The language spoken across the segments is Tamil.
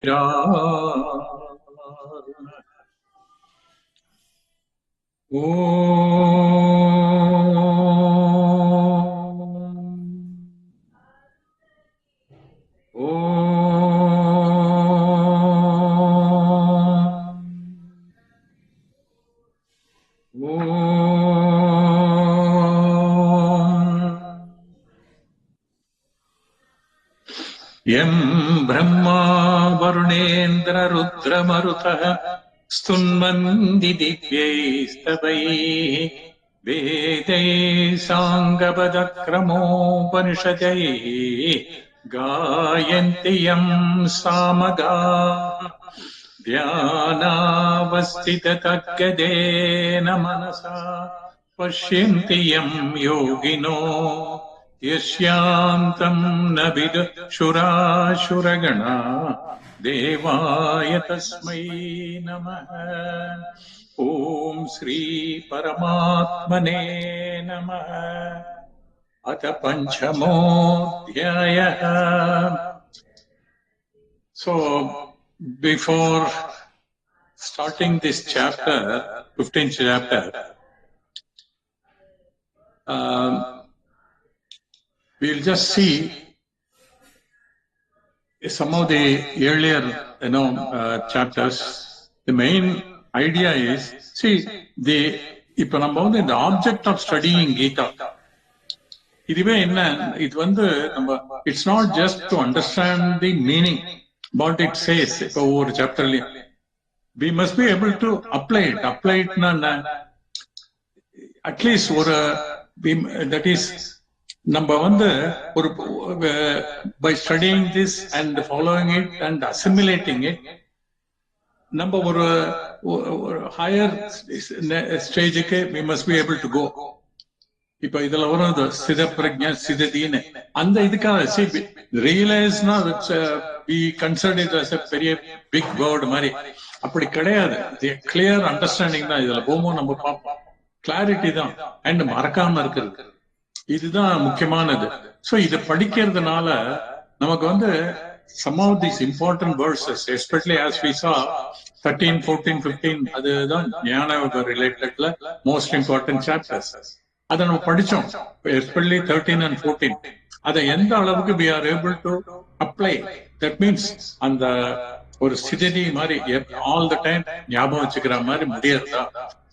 यं ब्रह्मा वरुणेन्द्र रुद्रमरुतः स्तुन्वन्ति दिव्यैस्तवैः वेदैः साङ्गपदक्रमोपनिषदैः गायन्ति यं सामगाः ध्यानावस्थिततद्गतेन मनसा पश्यन्ति यं योगिनो यस्यान्तं न विदुषुरासुरगणा देवाय तस्मै नमः। ॐ श्री परमात्मने नमः। अथ पंचमोऽध्यायः। So before starting this chapter, 15th chapter, we'll just see some of the earlier, chapters. The main idea is, see, the object of studying Gita. It's not just to understand the meaning, what it says over chapter. We must be able to apply it. At least that is. By studying this and following it and assimilating it, higher stage we must be able to go. Realize now we consider it as a very big word. The clear understanding clarity and marakama irukku. இதுதான் முக்கியமானது. சோ இத படிக்கிறதுனால நமக்கு some of these important verses, especially as we saw 13, 14, 15, அதுதான் ஞான ரிலேட்டட்ல most important chapters. அத நம்ம படிச்சோம், especially 13 and 14. அத எந்த அளவுக்கு we are able to apply. That means அந்த ஒரு சிதறி மாதிரி all the time ஞாபகம் வச்சுக்கிற மாதிரி முடியறதா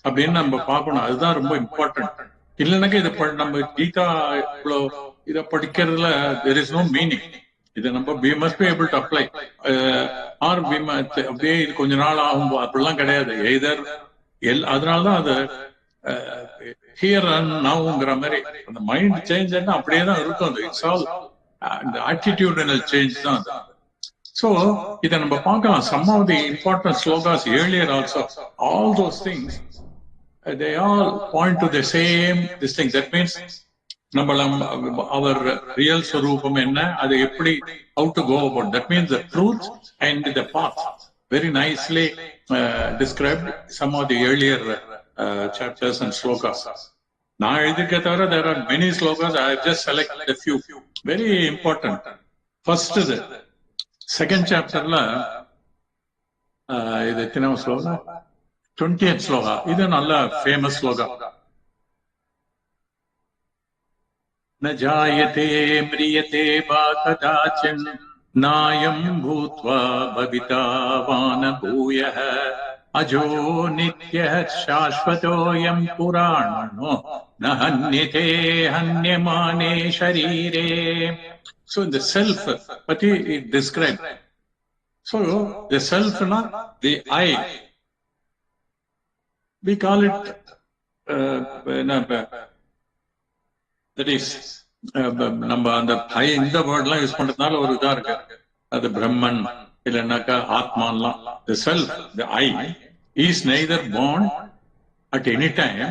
அப்படின்னு நம்ம பார்க்கணும். அதுதான் ரொம்ப இம்பார்ட்டன்ட். இல்லைனாக்க இதை நம்ம கீதா இதை படிக்கிறதுல there is no meaning. இதை நம்ம we must be able to apply. அப்படியே இது கொஞ்ச நாள் ஆகும் அப்படிலாம் கிடையாது. அதனாலதான் அது ஹியர் அண்ட் நவ்ங்கிற மாதிரி அந்த மைண்ட் சேஞ்ச் அப்படியேதான் இருக்கும். அது இட்ஸ் ஆல் அந்த ஆட்டிடியூடனல் சேஞ்ச் தான். So இதை நம்ம பார்க்கலாம். Some of the important slokas earlier also, all those things, they all point to the same this thing. That means our real swarupam enna, adu eppadi, how to go about. That means the truth and the path, very nicely described some of the earlier chapters and slokas. Now there are many slokas. I have just selected a few very important. First, the second chapter la idu ethanam sloka, 20th sloka. This is a famous sloka. न जायते म्रियते वा कदाचिन् नायं भूत्वा भविता वा न भूयः अजो नित्यः शाश्वतोऽयं पुराणो न हन्यते हन्यमाने शरीरे. So the self, what he described. So the self, the I, we call it that is நம்ம அந்த ஐ இந்த வேர்ட்லாம் யூஸ் பண்றதுனால ஒரு இதா இருக்கு. அது பிரம்மன் இல்லைன்னாக்கா ஆத்மான்லாம். The self, the I, is neither born at any time.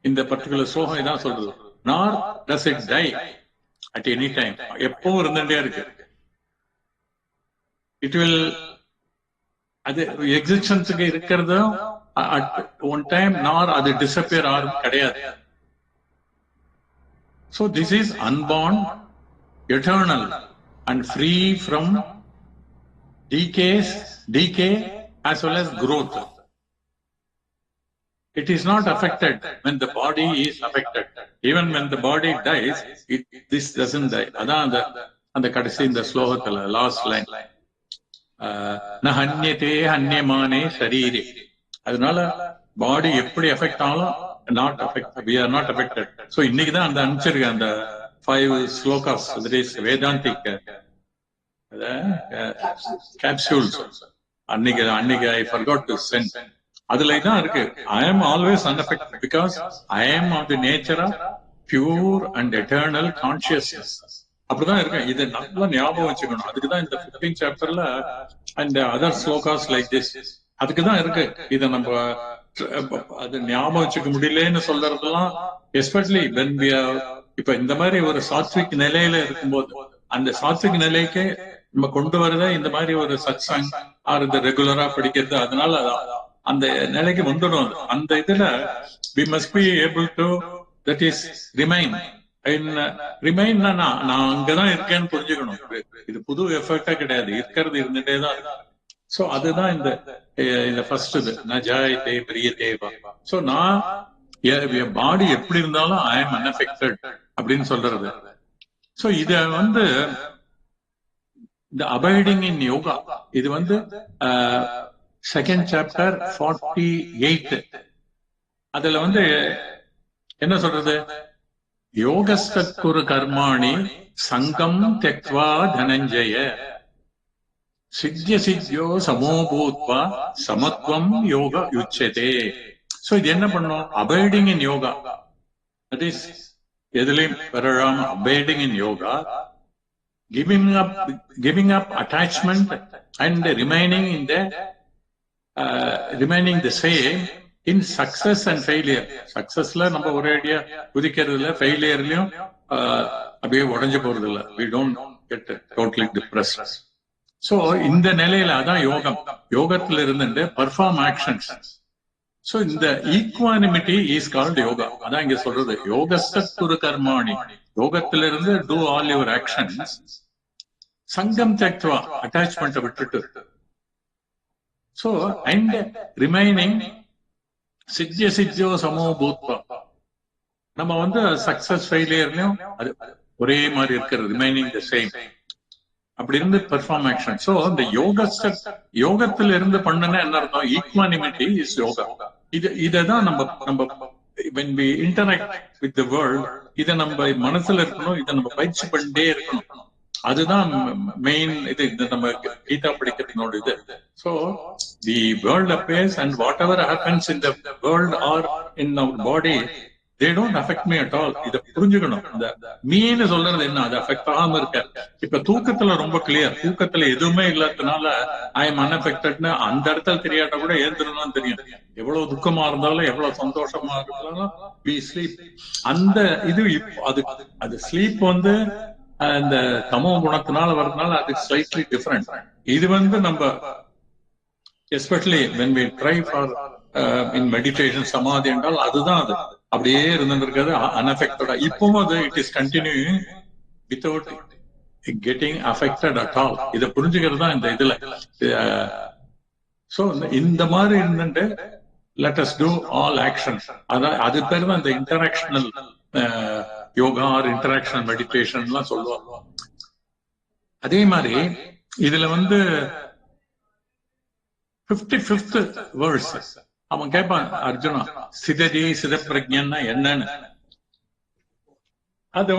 இந்த பர்டிகுலர் ஸ்லோகம் இதான் சொல்றது. Nor does it die at any time. எப்பவும் இருந்துட்டே இருக்கு. It will, அது எக்ஸிஸ்டன்ஸுக்கு இருக்கிறது at one time, nor அது டிஸப்பியர் ஆகும் கிடையாது. So this is unborn, eternal, and free from decay as well as growth. It is not affected when the body is affected. Even when the body dies, this doesn't die. அதான் அந்த கடைசி இந்த ஸ்லோகத்துல லாஸ்ட் லைன், நஹன்யதே ஹன்யமானே ஷரீரே. அதனால பாடி எப்படி எஃபெக்ட் ஆனாலும் not affect, we are not affected. So இன்னைக்கு தான் அந்த அனுப்பிச்சிருக்க அந்த 5 slokas, that is Vedantic capsules. அன்னைக்கு I forgot to send. அதுல தான் இருக்கு, I am always unaffected because I am of the nature of pure and eternal consciousness. அப்படிதான் இருக்கு. இது நல்லா ஞாபகம் வச்சுக்கணும். அதுக்குதான் இந்த 15th சாப்டர்ல and other slokas like this அதுக்குதான் இருக்கு. இத நம்ம அது ஞாபகம் வச்சுக்க முடியலன்னு சொல்றதெல்லாம் எஸ்பெஷலி when we are இப்ப இந்த மாதிரி ஒரு சாத்விக் நிலையில இருக்கும்போது, அந்த சாத்விக் நிலைக்கு நம்ம கொண்டு வரத இந்த மாதிரி ஒரு சத்சங் ஆர் இந்த ரெகுலரா படிக்கிறது, அதனால அந்த நிலைக்கு வந்துடும். அந்த இதுல we must be able to, that is remain remain. நான் அங்கதான் இருக்கேன்னு புரிஞ்சுக்கணும். இது புது எஃபெக்டா கிடையாது, இருக்கிறது இருந்துட்டே தான். சோ அதுதான் இந்த ஃபர்ஸ்ட் இது நஜாயதே பிரியதேவா. சோ நான் பாடி எப்படி இருந்தாலும் ஐ எம் அன்அஃபெக்டட் அப்படின்னு சொல்றது. சோ இத இந்த அபைடிங் இன் யோகா, இது செகண்ட் சாப்டர் 48. அதுல என்ன சொல்றது, யோகஸ்தக்குரு கர்மாணி சங்கம் தெக்வா தனஞ்சய சித்ய சித்யோ சமோபூத்வா சமத்வம் யோக யுச்சதே. சோ இது என்ன பண்ணும், abiding in yoga, that is எதுலயும் வரலாம். Abiding in yoga, giving up attachment and remaining the same in success and failure. Successல நம்ம ஒரே அடியா குதிக்கிறதுல, ஃபெயிலியர்லயும் அப்படியே உடஞ்சு போறது இல்ல. we don't get totally depressed. So இந்த நிலையில அதான் யோகம். யோகத்துல இருந்து பர்ஃபார்ம் ஆக்ஷன்ஸ். சோ இந்த ஈக்வானிமிட்டி இஸ் கால்ட் யோகா. அதான் இங்க சொல்றது, யோகஸ்தக்குரு கர்மாணி, யோகத்திலிருந்து டூ ஆல் யுவர் ஆக்ஷன்ஸ், சங்கம் தக்வா அட்டாச்மெண்ட் விட்டுட்டு, சோ அண்ட் ரிமைனிங் சித்ய சித்யோ சமோ பூத்வா. நம்ம சக்சஸ் ஃபெயிலியர்லயும் அது ஒரே மாதிரி இருக்கிறது, ரிமைனிங் த சேம். அப்படி இருந்து பெர்ஃபார்ம் ஆக்ஷன். சோ இந்த யோகத்துல இருந்து பண்ணுனா என்ன அர்த்தம், ஈக்வானிமிட்டி இஸ் யோகா. இததான் நம்ம when we interact with the world, இத நம்ம மனசுல இருக்கணும், இத நம்ம பயிற்சி பண்ணிட்டே இருக்கணும். அதுதான் மெயின் இது நம்ம கீதா படிக்கிறதுனோட இது. So the world appears and whatever happens in the world or in our body, they don't affect me at all. இத புரிஞ்சுக்கணும். இந்த மீன்னு சொல்றது என்ன, அது அஃபெக்ட் ஆகாம இருக்க. இப்ப தூக்கத்துல ரொம்ப கிளியர், தூக்கத்துல எதுவுமே இல்லாததுனால ஐ எம் அன்அஃபெக்டட்னு அந்த இடத்துல தெரியாட்ட கூட ஏந்திரணும் தெரியும். எவ்வளவு துக்கமா இருந்தாலும் எவ்வளவு சந்தோஷமா இருந்தாலும் we sleep. அந்த இது அது ஸ்லீப் இந்த தமோ குணத்தினால வர்றதுனால அது ஸ்லைட்லி டிஃபரெண்ட். இது நம்ம especially when we try for in meditation சமாதி என்றால் அதுதான், அது அப்படியே இருந்திருக்காது அன்அஃபெக்டடா. இப்பவும் அது it is continuing without getting affected at all. இதை புரிஞ்சுக்கிறது தான் இந்த இதுல. சோ இந்த மாதிரி இருந்துட்டு let us do all actions. அது பேர் தான் இந்த interactional yoga R interactional meditation எல்லாம் சொல்லுவாங்க. அதே மாதிரி இதுல 55th verse அவன் கேட்பான், அர்ஜுனா சிததி சிதப்பிரஜன்னா என்னன்னு. அது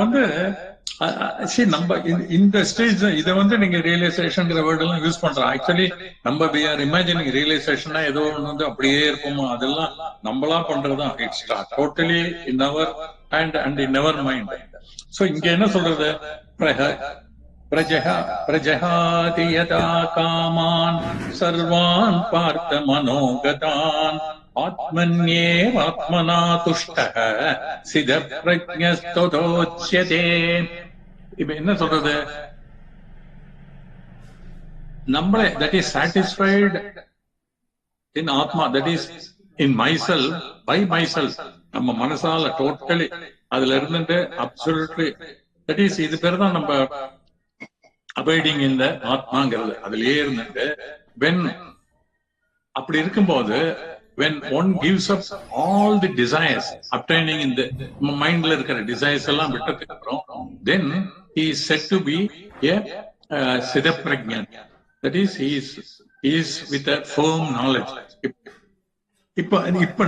நம்ம இந்த ஸ்டேஜ் இதை நீங்க ரியலைசேஷன் வேர்ட் எல்லாம் யூஸ் பண்றோம். ஆக்சுவலி நம்ம we are imagining ரியலைசேஷன்னா ஏதோ ஒண்ணு அப்படியே இருப்போமோ, அதெல்லாம் நம்மளா பண்றதுதான். It's totally in our hand and in our mind. So இங்க என்ன சொல்றது, பிரஜஹாதி யதா காமான் சர்வான் பார்த்த மனோகதான் ஆத்மன்யேவ ஆத்மனா துஷ்டஹ சித பிரஜ்ஞஸ்தோச்யதே. இப்ப என்ன சொல்றது, நம்மளே that is satisfied in atma, that is in myself, by myself, நம்ம மனசால டோட்டலி அதுல இருந்துட்டு அப்சல்யூட்லி, that is இது பேர் தான் நம்ம அபைடிங் இந்த ஆத்மாங்கிறது அதுலயே இருந்துட்டு when அப்படி இருக்கும்போது when one gives up all the desires obtaining in the mindல இருக்கிற desires எல்லாம் விட்டதுக்கு அப்புறம் then he is said to be a siddhaprajnan, that is he is with a firm knowledge. இப்ப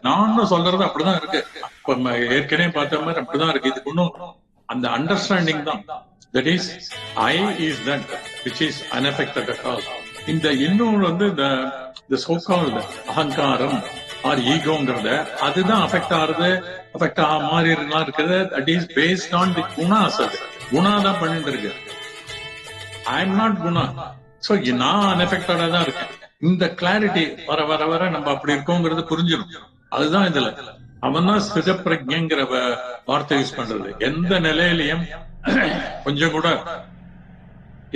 நான் சொல்றது அப்படிதான் இருக்கு. இப்ப ஏற்கனவே பார்த்த மாதிரி அப்படிதான் இருக்கு. இதுக்கு இன்னும் அந்த அண்டர்ஸ்டாண்டிங் தான், that is I is that which is unaffected at all. இந்த இன்னொரு the so-called அகங்காரம் ஆர் ஈகோங்கிறத அதுதான் அஃபெக்ட் மாதிரி இருக்கிறது. That is based on the gunas. அது குணா தான் பண்ணிட்டு இருக்கு. I am not guna. So நான் அன்எஃபெக்டடா தான் இருக்கேன். இந்த கிளாரிட்டி வர வர வர நம்ம அப்படி இருக்கோங்கிறது புரிஞ்சிடும். அதுதான் இதுல அவன் தான் ஸ்தித பிரஜைங்கிற வார்த்தை யூஸ் பண்றது. எந்த நிலையிலையும் கொஞ்சம் கூட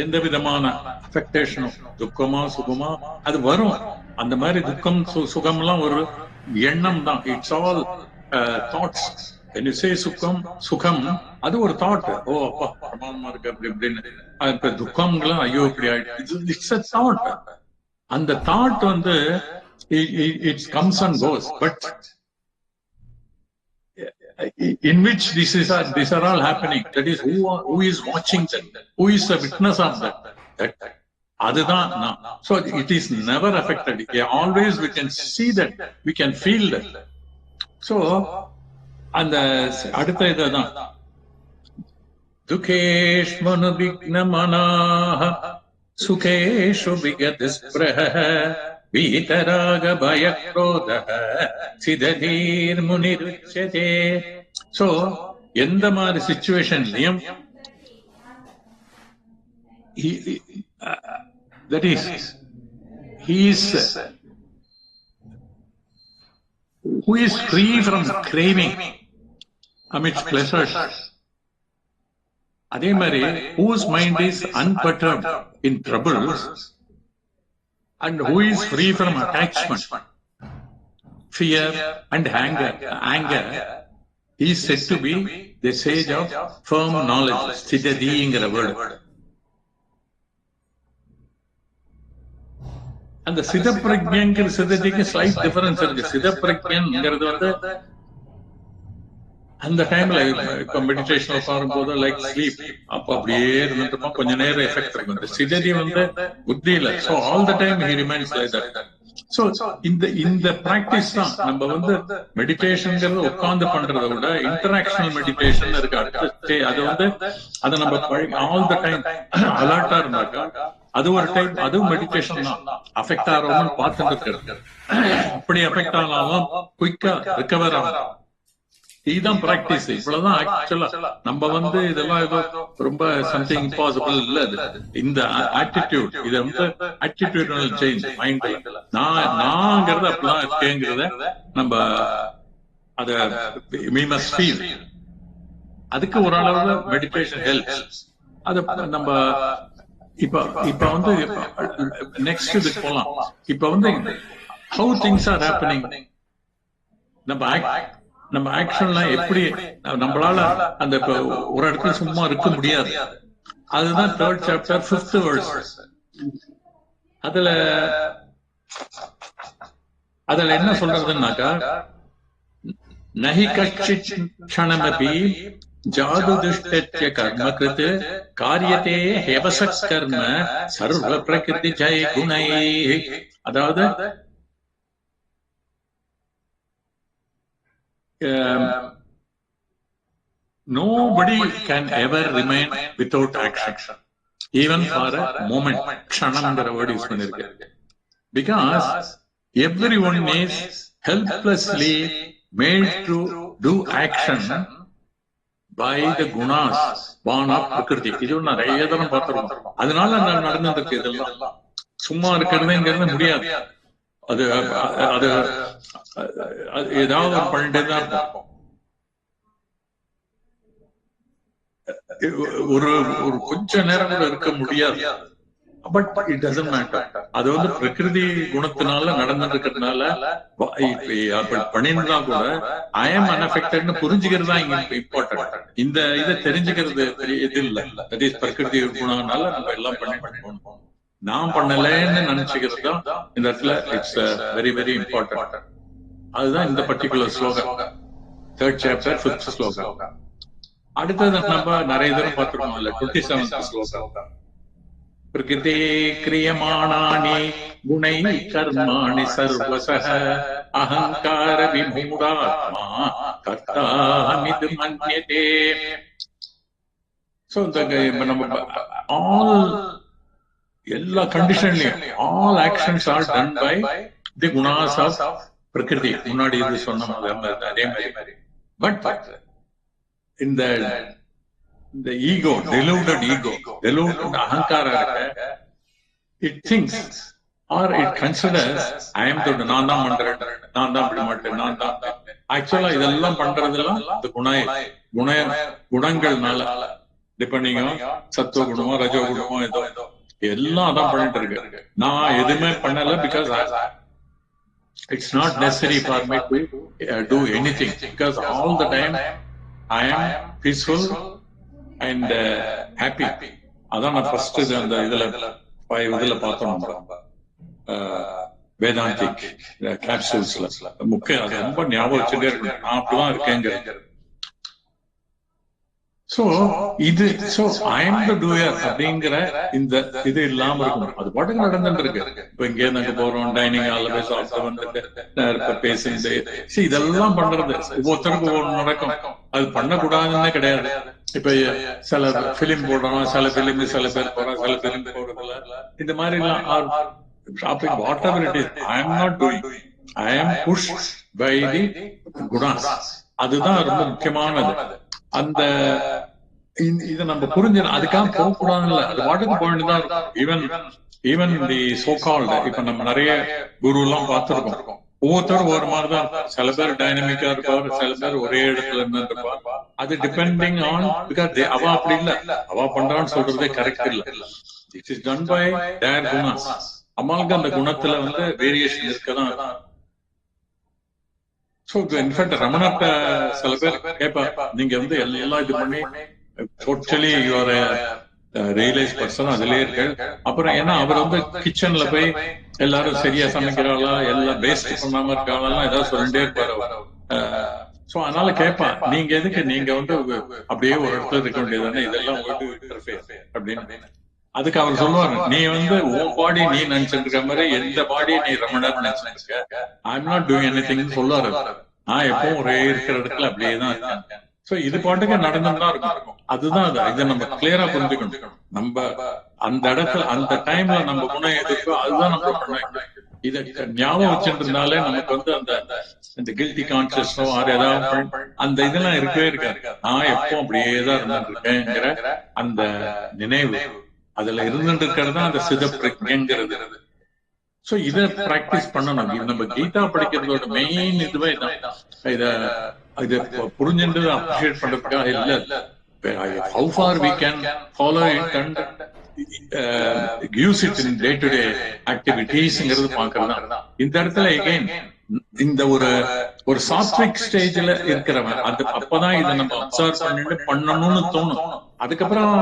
எந்த விதமான அஃபெக்டேஷனும் துக்கமா சுகமா அது வரும். அந்த மாதிரி துக்கம் சுகம் எல்லாம் ஒரு எண்ணம் தான். It's all thoughts. when you say சுகம் அது ஒரு தாட். ஓ அப்பா பிரமாதமா இருக்கு அப்படி இப்படின்னு. துக்கம்லாம் ஐயோ இப்படி ஆயிடுச்சு. It's a thought. அந்த thought it comes and goes, but in which these are all happening. That is who is watching that, who is the witness of that. அதுதான் நான். So it is never affected. Always we can see that, we can feel that. So அந்த அடுத்த இதுதான் துகேஷ்மனு விக்னமனாஹ சுகேஷு விகதஸ்ப்ரஹ வீதராக பயக்ரோதஹ சிததீர் முனிருச்யதே. சோ எந்த மாதிரி சிச்சுவேஷன்லயும் that is he is who is free from craving amidst pleasures. அதே மாதிரி whose mind is unperturbed in troubles and who is free from attachment, fear and anger he is said to be the sage of firm knowledge. சிததிங்கிற word. அந்த சிதப்பிரஜ்ஞங்கிற சிததிக்கு ஸ்லைட் டிஃபரன்ஸ் இருக்கு. சிதப்பிரஜ்ஞங்கிறது அந்த டைம்ல இப்ப மெடிடேஷன் உட்காரும் போது லைக் ஸ்லீப், அப்ப அப்படியே இருந்துட்டு கொஞ்ச நேரம் எஃபெக்ட் இருக்கு. சிததி புத்தியில. So all the time he remains like that. So இந்த பிராக்டிஸ் தான் நம்ம மெடிடேஷன்ங்கிறது உட்கார்ந்து பண்றதை விட இன்டராக்ஷனல் மெடிடேஷன் இருக்கு. அடுத்து அதை நம்ம ஆல் த டைம் அலர்ட்டா இருந்தாக்கா அது ஒரு டைம் அதுவும் மெடிடேஷன் தான். அஃபெக்ட் ஆகிறவங்க பார்த்துட்டு இருக்கு. அப்படி அஃபெக்ட் ஆனாலும் குயிக்கா ரிகவர் ஆகும். இதுதான் பிராக்டிஸ். இவ்வளவுதான் ஆக்சுவலா. நம்ம இதெல்லாம் ஏதோ ரொம்ப சம்திங் இம்பாசிபிள் இல்ல. அது இந்த ஆட்டிடியூட், இது ஆட்டிடியூடல் சேஞ்ச் மைண்ட்ல. நாங்கிறது அப்படிதான் இருக்கேங்கிறத நம்ம அத we must feel. அதுக்கு ஒரு அளவுல மெடிடேஷன் ஹெல்ப்ஸ். அது நம்ம இப்ப நெக்ஸ்ட் இதுக்கு போலாம். இப்ப how things are happening, நம்ம ஆக்ஷன்லாம் எப்படி நம்மளால அந்த ஒரு இடத்துல சும்மா இருக்க முடியாது. அதுதான் 3rd chapter 5th verse. அதுல என்ன சொல்றதுன்னாக்கா நஹி கச்சித் க்ஷணமபி ஜாது துஷ்டத்ய கர்ம கிருத் காரியதே ஹேவசக் கர்ம சர்வ பிரகிருதி ஜெய குணை. அதாவது nobody can ever remain without action, even for a moment. kshanamங்கிற word use பண்ணிருக்கு. Because everyone is helplessly made to do action by the gunas born of prakriti. இது நிறைய தரம் பார்த்திருக்கோம். அதனால நடந்துருக்கு. இதெல்லாம் சும்மா இருக்கிறதுங்கிறது முடியாது. அது ஏதாவது பண்ணிட்டே தான் இருக்கும். ஒரு கொஞ்ச நேரம் கூட இருக்க முடியாது. But it doesn't matter. அது வந்து பிரகிருதி குணத்தினால நடந்துட்டு இருக்கிறதுனால பண்ணிருந்தா கூட ஐ எம் அன்அஃபெக்டட்னு புரிஞ்சுக்கிறது தான் இங்க இம்பார்ட்டன்ட். இந்த இதை தெரிஞ்சுக்கிறது இது இல்ல. தட் இஸ் பிரகிருதி குணம்னால நம்ம எல்லாம் பண்ணிட்டு போகணும். நான் பண்ணலன்னு நினைச்சுக்கிறது தான் இந்த இடத்துல இட்ஸ் வெரி வெரி இம்பார்ட்டன்ட். அதுதான் இந்த பர்டிகுலர் ஸ்லோகம், 3rd chapter 5th ஸ்லோகம். அடுத்தது நம்ம நிறைய தடவை பார்த்திருக்கோம். இல்ல 27th ஸ்லோகம். பிரகிருதே கிரியமாணானி குணை கர்மாணி சர்வசஹ அஹங்கார விமூடாத்மா கர்த்தாமிது மன்யதே. சோ நம்ம ஆல் எல்லா கண்டிஷன்லயும் all actions are done by the gunas of prakriti. முன்னாடி இது சொன்ன அதே மாதிரி. பட் இந்த ஈகோ, deluded ego, deluded அகங்காரம் இருக்க, it thinks or it considers I am the நான் தான் பண்றேன், நான் தான் விட மாட்டேன், நான் தான். ஆக்சுவலா இதெல்லாம் பண்றதெல்லாம் இந்த குணங்கள்னால, டிபெண்டிங் ஆன் சத்துவ குணமோ ரஜோ குணமோ ஏதோ எல்லாம் அதான் பண்ணிட்டு இருக்கு. நான் எதுவுமே பண்ணல because it's not necessary for me to do anything because all the time I am peaceful and happy. அதான் நான் ஃபர்ஸ்ட் அந்த இதுல பார்த்தோம் வேதாந்திக் கேப்சூல்ஸ்ல முக்கிய அது ரொம்ப ஞாபகம் வச்சுட்டே இருக்கணும். நான் அப்படிதான் இருக்கேங்க. சோ இது ஐ எம் தி டூயர் அப்படிங்கிற இந்த இது இல்லாம இருக்கணும். அது பாட்டுக்கு நடந்துட்டு இருக்கு. இப்ப இங்கே நாங்க போறோம், டைனிங் ஹால்ல போய் சாப்பிட்டு வந்துட்டு பேசிட்டு இதெல்லாம் பண்றது ஒவ்வொருத்தருக்கும் ஒவ்வொரு நடக்கும். அது பண்ணக்கூடாதுன்னே கிடையாது. இப்ப சில பிலிம் போடுறோம், சில பிலிம் சில பேர் போறோம், சில பிலிம் போடுறதுல இந்த மாதிரி எல்லாம் shopping whatever it is I am not doing, I am push by the gunas. அதுதான் ரொம்ப முக்கியமானது. அந்த இதை நம்ம புரிஞ்சிடும். அதுக்காக போகக்கூடாதுல்ல, அது பாட்டுக்கு போயிட்டுதான் இருக்கும். ஈவன் தி சோ கால்டு இப்ப நம்ம நிறைய குரு எல்லாம் பார்த்திருக்கோம். ஒவ்வொருத்தரும் ஒரு மாதிரிதான் இருப்பார். சில பேர் டைனமிக்கா இருப்பார், சில பேர் ஒரே இடத்துல இருந்து இருப்பார். அது டிபெண்டிங் ஆன் பிகாஸ் அவ அப்படி இல்ல, அவ பண்றான்னு சொல்றதே கரெக்ட் இல்ல. It is done by their gunas. அம்மாவுக்கு அந்த குணத்துல வந்து வேரியேஷன் இருக்கதான். சோ இன்ஃபேக்ட் ரமணாட்ட சில பேர் கேட்பா, நீங்க வந்து எல்லாம் இது பண்ணி டோட்டலி யுவர் ரியலைஸ் பர்சன் அதுலயே இருக்கு. அப்புறம் ஏன்னா அவர் வந்து கிச்சன்ல போய் எல்லாரும் சரியா சமைக்கிறாளா, எல்லாம் வேஸ்ட் பண்ணாம இருக்காளா ஏதாவது சொல்லிட்டே இருப்பாரு. சோ அதனால கேட்பா, நீங்க எதுக்கு நீங்க வந்து அப்படியே ஒரு இடத்துல இருக்க வேண்டியதானே, இதெல்லாம் அப்படின்னு. அதுக்கு அவர் சொல்லுவாரு, நீ வந்து உன் பாடி நீ நினைச்சிட்டு இருக்க மாதிரி எந்த பாடியை நீ ரமணர் நினைச்சிட்டு இருக்க, ஐ எம் நாட் டூயிங் எனிதிங் சொல்லுவாரு. நான் எப்பவும் ஒரே இருக்கிற இடத்துல அப்படியேதான் இருக்கேன். சோ இது பாட்டுக்கு நடந்துதான் இருக்கும். அதுதான் இதை நம்ம கிளியரா புரிஞ்சுக்கணும். நம்ம அந்த இடத்துல அந்த டைம்ல நம்ம குணம் எதிர்க்கோ அதுதான் நம்ம பண்ண. இதை ஞாபகம் வச்சுருந்தாலே நமக்கு வந்து அந்த கில்டி கான்சியஸோ ஏதாவது அந்த இதெல்லாம் இருக்கவே இருக்காது. நான் எப்போ அப்படியேதான் இருந்துட்டு இருக்கேங்கிற அந்த நினைவு அதுல இருந்துட்டு இருக்கிறது தான் அந்த சித பிரக்ஞங்கிறது. சோ இத பிராக்டிஸ் பண்ணணும். நம்ம கீதா படிக்கிறதோட மெயின் இதுவே இத புரிஞ்சுட்டு அப்ரிஷியேட் பண்றதுக்காக இல்ல. How far we can follow it and use it in day-to-day activities-ங்கிறது பாக்குறதா. இந்த இடத்துல again இந்த ஒரு சாத்விக் ஸ்டேஜ்ல இருக்கிறவன் அப்பதான் இதை நம்ம அப்சர்வ் பண்ணிட்டு பண்ணணும்னு தோணும். அதுக்கப்புறம்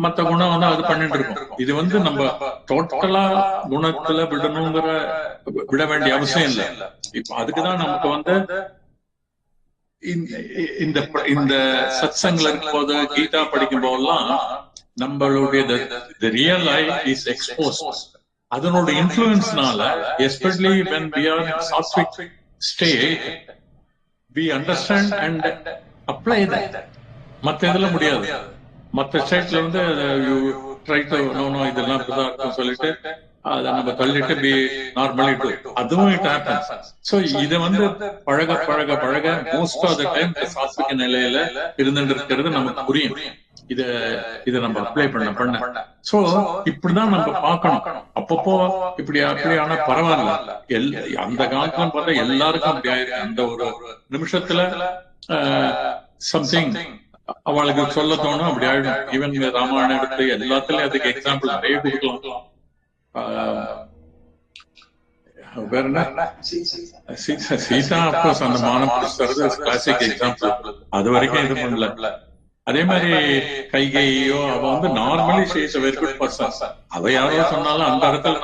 மத்த குணம் வந்து அது பண்ணிட்டு இருக்கும். இது வந்து நம்ம டோட்டலா குணத்துல விட வேண்டிய அவசியம் இல்லை. இப்ப அதுக்குதான் நமக்கு வந்து இந்த சத்சங்ல இருக்கும் போது கீதா படிக்கும் போதெல்லாம் நம்மளுடைய ரியல் லைஃப் இஸ் எக்ஸ்போஸ்ட். அதனோட இன்ஃப்ளூயன்ஸ்னால especially when we are in sattvic state we understand and apply that. மத்த இதுல முடியாது. மத்த ஸ்டேட்ல வந்து you try to no இதெல்லாம் இப்படிதான் இருக்கும் சொல்லிட்டு அதை நம்ம தள்ளிட்டு பி நார்மலி டு அதுவும் இட் ஹேப்பன்ஸ். சோ இதை வந்து பழக பழக பழக மோஸ்ட் ஆஃப் த டைம் சாத்விக நிலையில இருந்துட்டு இருக்கிறது நமக்கு புரியும். இத நம்ம அப்ளை பண்ண சோ இப்படிதான் நம்ம பார்க்கணும். அப்பப்போ இப்படி ஆனா பரவாயில்ல. அந்த காலத்துல பார்த்தா எல்லாருக்கும் அப்படி ஆயிருக்கு. அந்த ஒரு நிமிஷத்துல சம்திங் அவளுக்கு சொல்ல தோணும், அப்படி ஆயிடும். ஈவன் ராமாயணம் எடுத்து எல்லாத்துலயும் அதுக்கு எக்ஸாம்பிள் நிறைய கொடுக்கலாம். வேற என்ன, சீதா அப்கோர்ஸ் அந்த மானம் பிடிச்சது கிளாசிக் எக்ஸாம்பிள். அது வரைக்கும் இது பண்ணல. அதே மாதிரி கைகையோ அவ வந்து normally she is a very good person. அவ யாரோ சொன்னாலும் அந்த இடத்துல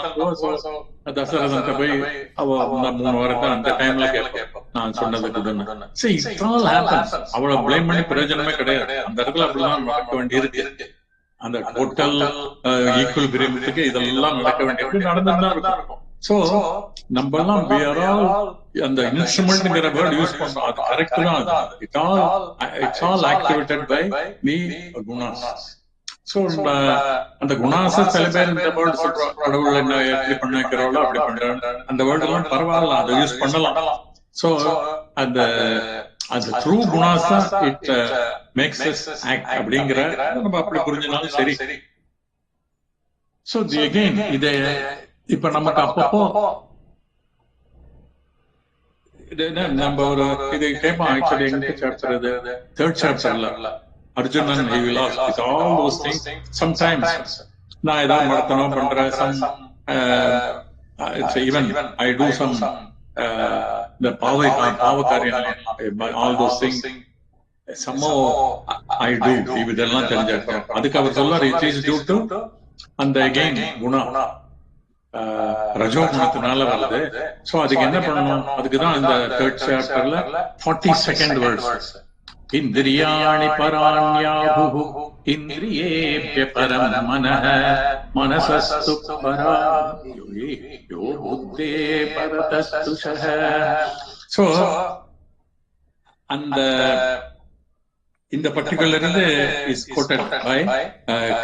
தசரதன்ட்ட போய் அவ இந்த 3 வாரத்தை அந்த டைம்ல கேட்போம் நான் சொன்னது கூடன்னு. சரி, இட் ஆல் ஹேப்பன்ஸ். அவளை பிளேம் பண்ணி பிரயோஜனமே கிடையாது. அந்த இடத்துல அப்படிதான் நடக்க வேண்டி இருக்கு. அந்த டோட்டல் ஈக்குவல் பிரேமத்துக்கு இதெல்லாம் நடக்க வேண்டியது நடந்துதான் இருக்கும். சோ நம்ம எல்லாம் அந்த இன்ஸ்ட்ருமெண்ட்ங்கிற வேர்ட் யூஸ் பண்றோம், அது கரெக்ட் தான். It's all activated by the gunas. So அந்த குணாச சில பேர் இந்த வேர்டு சொல்றோம், கடவுள் என்ன எப்படி பண்ண வைக்கிறோளோ அப்படி பண்றாங்க, அந்த வேர்டு எல்லாம் பரவாயில்ல, அதை யூஸ் பண்ணலாம். சோ அந்த த்ரூ குணாஸ் தான் இட் மேக்ஸ் அஸ் ஆக்ட் அப்படிங்கிற நம்ம அப்படி புரிஞ்சினாலும் சரி. சோ அகைன் இதை இப்ப நமக்கு அப்பப்போ நம்ம ஒரு இது கேட்போம். ஆக்சுவலி எங்க சாப்டர் இது 3rd சாப்டர்ல Arjunan he will ask with all those things. Sometimes நான் ஏதாவது மடத்தனம் பண்றேன், even I do some the பாவகாரியம், all those things somehow I do. இதெல்லாம் தெரிஞ்சிருக்கோம். அதுக்கு அவர் சொல்றாரு it is due to அந்த again குணா ரஜோகுணத்தினால வருது. சோ அதுக்கு என்ன பண்ணணும்? அதுக்குதான் இந்த 3rd சாப்டர்ல 42nd வேர்ஸ் இந்திரியாணி பராண்யாஹு இந்திரியேப்ய பரம் மனஹ மனசஸ்து பரா யோ புத்தே பரதஸ்துஷஹ. சோ அந்த இந்த பர்டிகுலர் இருந்து இஸ் கோட்டட் பை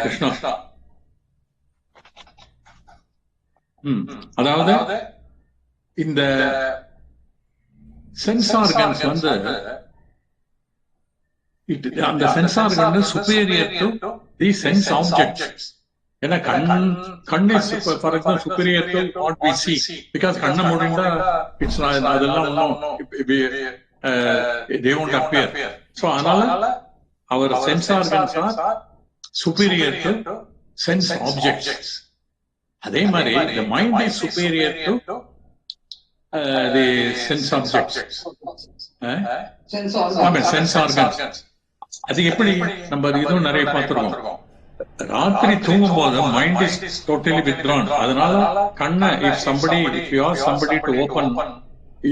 கிருஷ்ணா. அதாவது இந்த சென்ஸ் ஆர்கன்ஸ் வந்து அந்த sense organ superior to the sense objects. ஏன்னா கண் is for example superior to what we see, because கண்ணை மூடிண்டா இட்ஸ் அதெல்லாம் they won't appear. So அதனால our sense organs are superior to sense objects. அதே மாதிரி the mind is superior to the sense objects. sense organs. அது எப்படி நம்ம இதுவும் நிறைய பார்த்திருக்கோம். ராத்திரி தூங்கும் போது மைண்ட் இஸ் டோட்டலி withdrawn. அதனால கண்ணை if you ask somebody to open,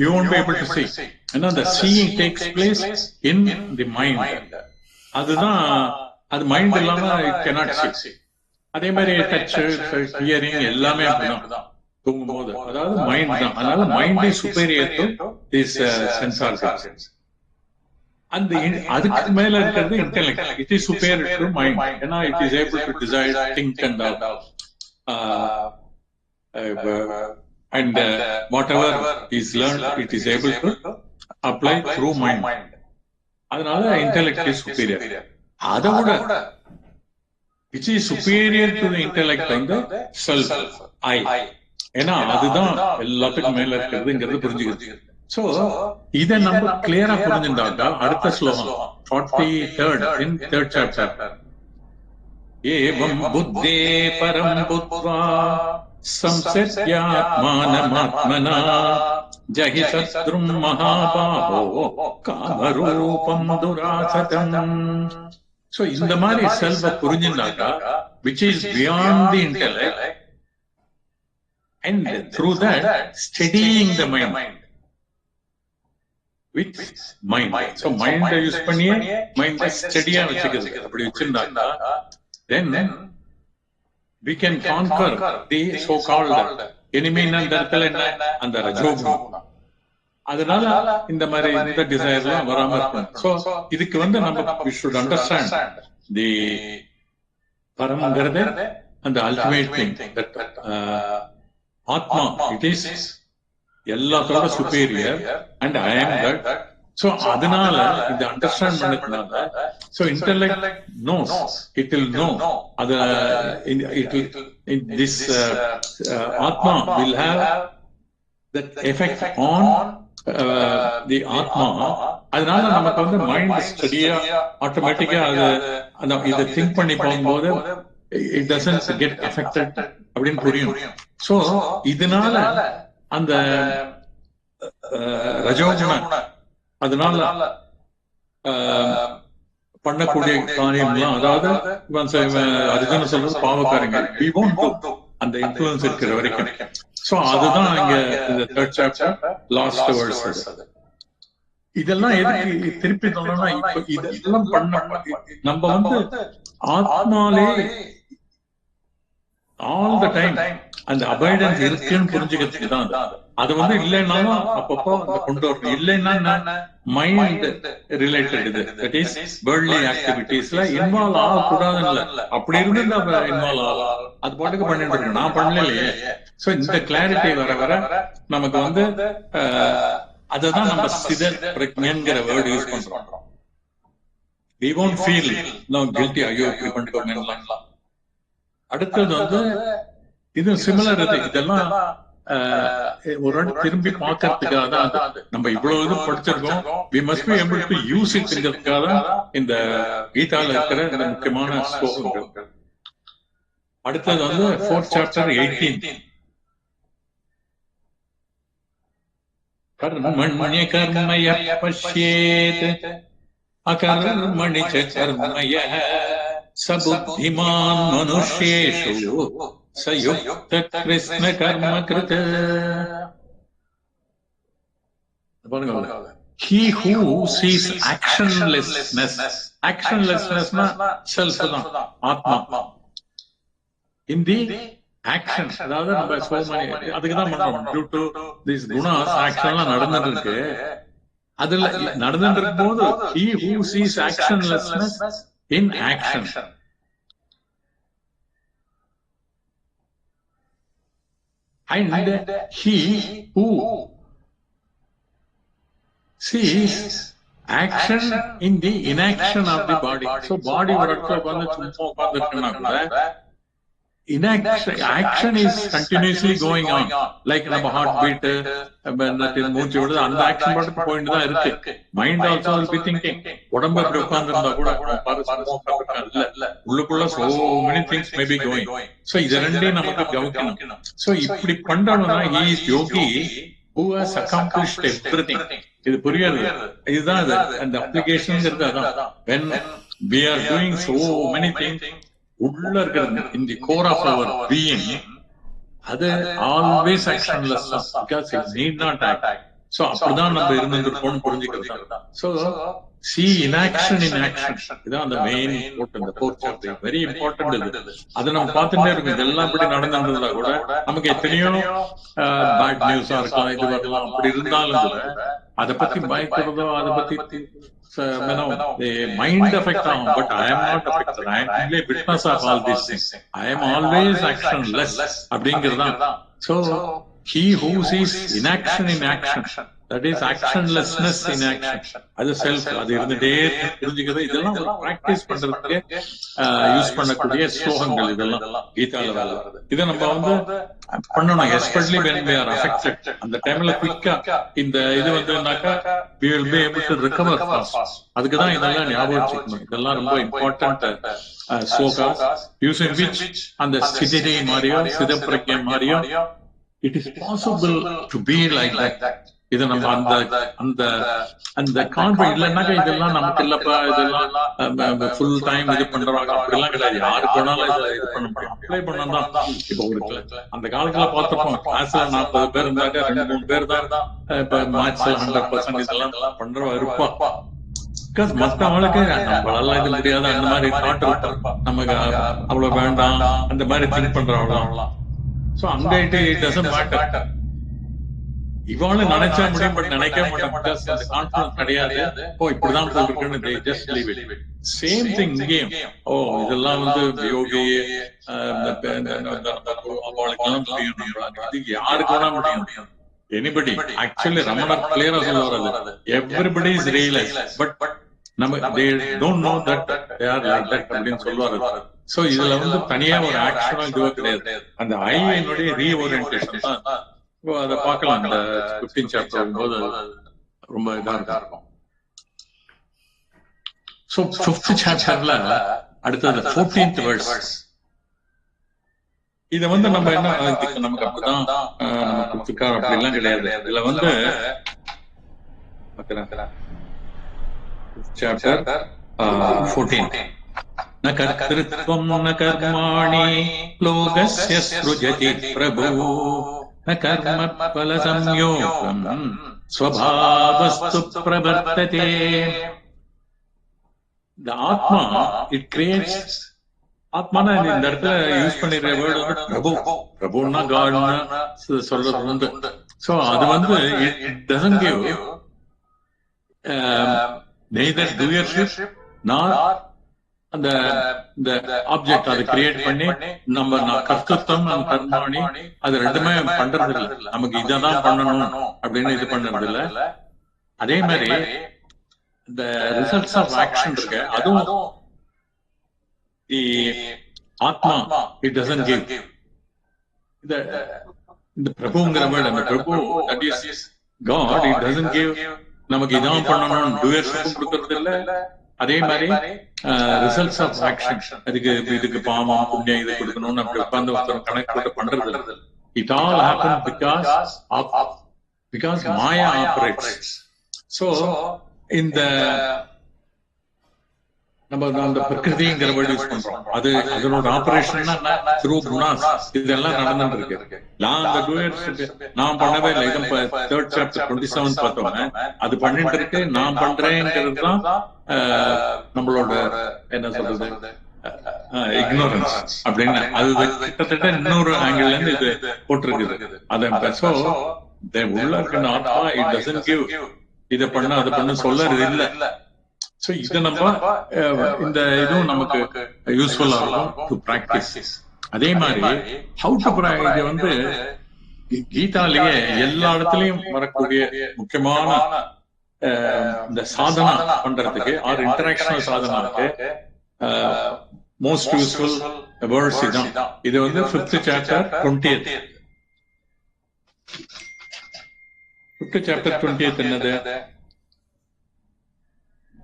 you won't be able to see. And the seeing takes place in the mind. அதுதான் அது மைண்ட் இல்லாம it cannot see. அதே மாதிரி டச், ஹியரிங் எல்லாமே அப்படிதான் தூங்கும் போது, அதாவது மைண்ட் தான். அதனால mind is superior to this sense organs. அந்த அதுக்கு மேல இருக்கிறது intellect. It is superior to mind. ஏன்னா it is able to decide, think and and whatever is learned it is able to apply through mind. அதனால intellect is superior. அதோட which is superior to the intellect and the self, I. ஏன்னா அதுதான் எல்லாத்துக்கும் மேல இருக்கிறதுங்கிறது புரிஞ்சுக்கிறது. சோ இதை நம்ம கிளியரா புரிஞ்சுட்டாக்கா அடுத்த ஸ்லோகம் 43rd in 3rd chapter. ஏவம் புத்தே பரம் புத்வா சம்சத்யாத்மானமாத்மனா ஜஹி சத்ரும் மகாபாஹோ காமரூபம் துராசதம். சோ இந்த மாதிரி செல்வ புரிஞ்சுனாக்கா which is beyond the intellect, and through that steadying the mind with mind. So mind use பண்ணியே mind ஸ்டெடியா வச்சுக்கிறது. அப்படி வச்சிருந்தாக்கா then we can conquer the so called enemy. அந்த இடத்துல என்ன, அந்த ரஜோகுணம். அதனால இந்த மாதிரி இந்த டிசைர்லாம் வராம இருக்கும். சோ இதுக்கு நம்ம we should understand the பரமங்கிறது அந்த ultimate thing, that ஆத்மா, it is எல்லாத்தோட superior and I am that. So அதனால இந்த அண்டர்ஸ்டாண்ட் பண்ணதுனால so intellect knows, it will know, this atma will have that effect on the atma. அதனால நமக்கு மைண்ட் ஸ்டடியா ஆட்டோமேட்டிக்கா அது இதை திங்க் பண்ணி போகும்போது it doesn't get affected அப்படின்னு புரியும். சோ இதனால அந்த ரஜோகுண அதனால பண்ணக்கூடிய காரியம்லாம், அதாவது அர்ஜுன சொல்றது பாவக்காரங்கள், we won't do அந்த இன்ஃபுளுன்ஸ் இருக்கிற வரைக்கும். சோ அதுதான் இங்க இந்த தேர்ட் சாப்டர் லாஸ்ட் வேர்ட்ஸ். இதெல்லாம் எதுக்கு திருப்பி சொல்லணும்னா, இப்ப இதெல்லாம் நம்ம ஆத்மாலே ஆல் த டைம் அந்த அபைடன்ஸ் இருக்குன்னு புரிஞ்சுக்கிறதுக்கு தான் அது இல்லைன்னாலும் அப்பப்போ கொண்டு வரணும். இல்லைன்னா மைண்ட் ரிலேட்டட் இது, தட் இஸ் வேர்ல்ட்லி ஆக்டிவிட்டீஸ்ல இன்வால்வ் ஆகக்கூடாதுன்னு. அப்படி இருந்து இன்வால்வ் ஆகும், அது பாட்டுக்கு பண்ணிட்டு இருக்கணும். நான் பண்ணலையே. சோ இந்த கிளாரிட்டி வர வர நமக்கு அததான் நம்ம சிதர் பிரக்ஞங்கிற வேர்டு யூஸ் பண்றோம். we won't feel no guilty, ஐயோ இப்படி பண்ணிட்டோம். அடுத்தது இது சிமிலர். இதெல்லாம் ஒரு திரும்பி பார்க்கறதுக்காக தான் நம்ம இவ்வளவு இது படிச்சிருக்கோம். we must be able to use it ங்கிறதுக்காக இந்த கீதால இருக்கிற இந்த முக்கியமான ஸ்லோகங்கள். அடுத்தது 4th chapter 18. கர்மண்ய கர்மய பஷ்யேத் அகர்மணி ச கர்மய சபுத்திமான் மனுஷ்யேஷு சயுக்த கிருஷ்ண கர்ம கிருத். He who sees actionlessness, actionlessnessனா self தான், ஆத்மா. in the action, அதாவது நம்ம சோமனி அதுக்குதான் பண்றோம். due to these gunas actionலாம் நடந்துட்டு இருக்கு. அதுல நடந்துட்டு இருக்கும் போது he who sees actionlessness in action, and he who sees action in the inaction of the body. So body ஒரு இடத்துல சும்மா உட்கார்ந்துருக்குன்னா கூட action is continuously going on, like நம்ம ஹார்ட் பீட் மூச்சு விடுது, அந்த ஆக்ஷன் பாட்டுக்கு போயிட்டு தான் இருக்கு. Mind also will be thinking. உடம்பு இப்படி உட்கார்ந்துருந்தா கூட இல்ல, உள்ளுக்குள்ள so many things may be going. So இது ரெண்டையும் நமக்கு கவனிக்கணும். So இப்படி பண்றோம்னா he is yogi who has accomplished everything. இது புரியாது. இதுதான் அந்த அப்ளிகேஷன் அதான். when we are doing so many things, உள்ள இருக்கிறது in the core of our being, அது always actionless, because it need not act. So அப்படிதான் நம்ம இருந்திருப்போம் புரிஞ்சுக்கிறது. So see inaction in action, இதான் அந்த main important. the fourth chapter very important. இது அது நம்ம பார்த்துட்டே இருக்கோம். இதெல்லாம் இப்படி நடந்துருந்தா கூட நமக்கு எத்தனையோ பேட் நியூஸா இருக்கலாம், இது வரலாம். அப்படி இருந்தாலும் கூட அதை பத்தி பயக்கிறதோ அதை பத்தி the mind affect ஆகும். but I am not affected. I am only witness of all these things. I am always actionless அப்படிங்கிறதான். So he who sees inaction in action, that is actionlessness in action, அது செல்ஃப், அது இருந்துட்டே புரிஞ்சுக்கிறது. இதெல்லாம் பிராக்டிஸ் பண்றதுக்கு யூஸ் பண்ணக்கூடிய ஸ்லோகங்கள் இதெல்லாம் கீதால வருது. இதை நம்ம பண்ணணும், especially when we are affected. அந்த டைம்ல குயிக்கா இந்த இது we will be able to recover fast. அதுக்குதான் இதெல்லாம் ஞாபகம் வச்சுக்கணும். இதெல்லாம் ரொம்ப இம்பார்ட்டன்ட் ஸ்லோகாஸ், using which அந்த சிதிரை மாதிரியோ சிதப்பிரக்ஞை மாதிரியோ it is possible to be like that. இது நம்ம அந்த கான்ஃபிடன்ஸ் இல்லைன்னாக்கா இதெல்லாம் நமக்கு இல்லப்பா, இதெல்லாம் ஃபுல் டைம் இது பண்றாங்க அப்படிலாம் கிடையாது. யாருக்கு வேணாலும் இது பண்ண முடியும், அப்ளை பண்ணதான். இப்போ உங்களுக்கு அந்த காலத்துல பார்த்துப்போம், கிளாஸ்ல 40 பேர் இருந்தாக்க 2-3 பேர் தான் இப்ப மேத்ஸ்ல 100% இதெல்லாம் பண்றவா இருப்பா. பிகாஸ் மற்றவங்களுக்கு நம்மளால இது முடியாது, அந்த மாதிரி தாட் இருப்பா, நமக்கு அவ்வளவு வேண்டாம், அந்த மாதிரி திங்க் பண்றவங்களாம். சோ அங்க இட் டசன்ட் மேட்டர். இவனு நினைச்சா முடியும், பட் நினைக்க மாட்டான். பிகாஸ் அந்த கான்ஃபிடன்ஸ் கிடையாது. ஓ இப்படிதான் போட்டுருக்குன்னு they just leave it. Same thing இங்கேயும். ஓ இதெல்லாம் யோகி அவளுக்கெல்லாம் முடியும், இது யாருக்கு வேணா முடியும். எனிபடி. ஆக்சுவலி ரமணர் கிளியரா சொல்லுவாரு, எவ்ரிபடி இஸ் ரியலைஸ், பட் நம்ம they don't know that they are like that அப்படின்னு சொல்லுவாரு. சோ இதுல தனியா ஒரு ஆக்ஷனா இதுவா கிடையாது. அந்த ஐனுடைய ரீஓரியன்டேஷன் தான். அதை பார்க்கலாம் இந்த 15th சாப்டர் போது ரொம்ப இதா இருக்கும். சோ 5th சாப்டர்ல அடுத்தது 14th verse. இத நம்ம என்ன நமக்கு அப்படிதான் நம்ம கொடுத்துருக்காரு அப்படி எல்லாம் கிடையாது. இதுல சாப்டர் 14 ந கர்த்திருத்வம் ந கர்மாணி லோகஸ்ய ஸ்ருஜதி பிரபு ந கர்ம பல சம்யோகம் ஸ்வபாவஸ்து பிரவர்த்ததே. இந்த ஆத்மா இட் கிரியேட்ஸ். ஆத்மானா இந்த இடத்துல யூஸ் பண்ணிடுற வேர்டு பிரபு. பிரபுன்னா காட்னா சொல்றது உண்டு. சோ அது it doesn't give neither doership nor அந்த ஆப்ஜெக்ட் அதை கிரியேட் பண்ணி நம்ம கர்த்தத்துவம் நம்ம கர்மாணி அது ரெண்டுமே பண்றது இல்லை. நமக்கு இதான் பண்ணணும் அப்படின்னு இது பண்றது இல்லை. அதே மாதிரி இந்த ரிசல்ட்ஸ் ஆஃப் ஆக்ஷன் இருக்கு, அதுவும் ஆத்மா இட் டசன்ட் கிவ். இந்த பிரபுங்கிற வேர்டு, அந்த Prabhu that is God, it doesn't give. நமக்கு இதான் பண்ணணும் டூயர்ஷிப்பும் கொடுக்கறது இல்லை. அதே மாதிரி ரிசல்ட்ஸ் ஆஃப் ஆக்ஷன், இதுக்கு பாவம் புண்ணியம் இது கொடுக்கணும்னு அப்படி உட்கார்ந்து ஒருத்தர் கணக்கு போட்டு பண்றது இல்லை. It all happen because Maya operates. So இந்த நம்ம அந்த பிரகிருதிங்கிற வேர்டு யூஸ் பண்றோம், அதனோட ஆபரேஷன் த்ரூ குணாஸ் இதெல்லாம் நடந்துட்டு இருக்கு. நான் அந்த டூயர்ஷிப் நான் பண்ணவே இல்லை. இதை 3rd chapter 27 பார்த்தோமே, அது பண்ணிட்டு இருக்கு. நான் பண்றேங்கிறது தான் நம்மளோட என்ன சொல்றது இக்னோரன்ஸ் அப்படின்னு. அது கிட்டத்தட்ட இன்னொரு ஆங்கிள் இருந்து இது போட்டிருக்குது. அதை உள்ள இருக்க ஆத்மா இட் டசன்ட் கிவ். இதை பண்ண அதை பண்ண சொல்லறது இல்லை. சோ இத இந்த இதுவும் நமக்கு யூஸ்ஃபுல்லா இருக்கும் டு பிராக்டிஸ். அதே மாதிரி ஹவு டு இது கீதாலேயே எல்லா இடத்துலயும் வரக்கூடிய முக்கியமான இந்த சாதனா பண்றதுக்கு R interactional சாதனாக்கு most useful words இதான். இது 5th chapter 20th. 5th chapter 20th என்னது?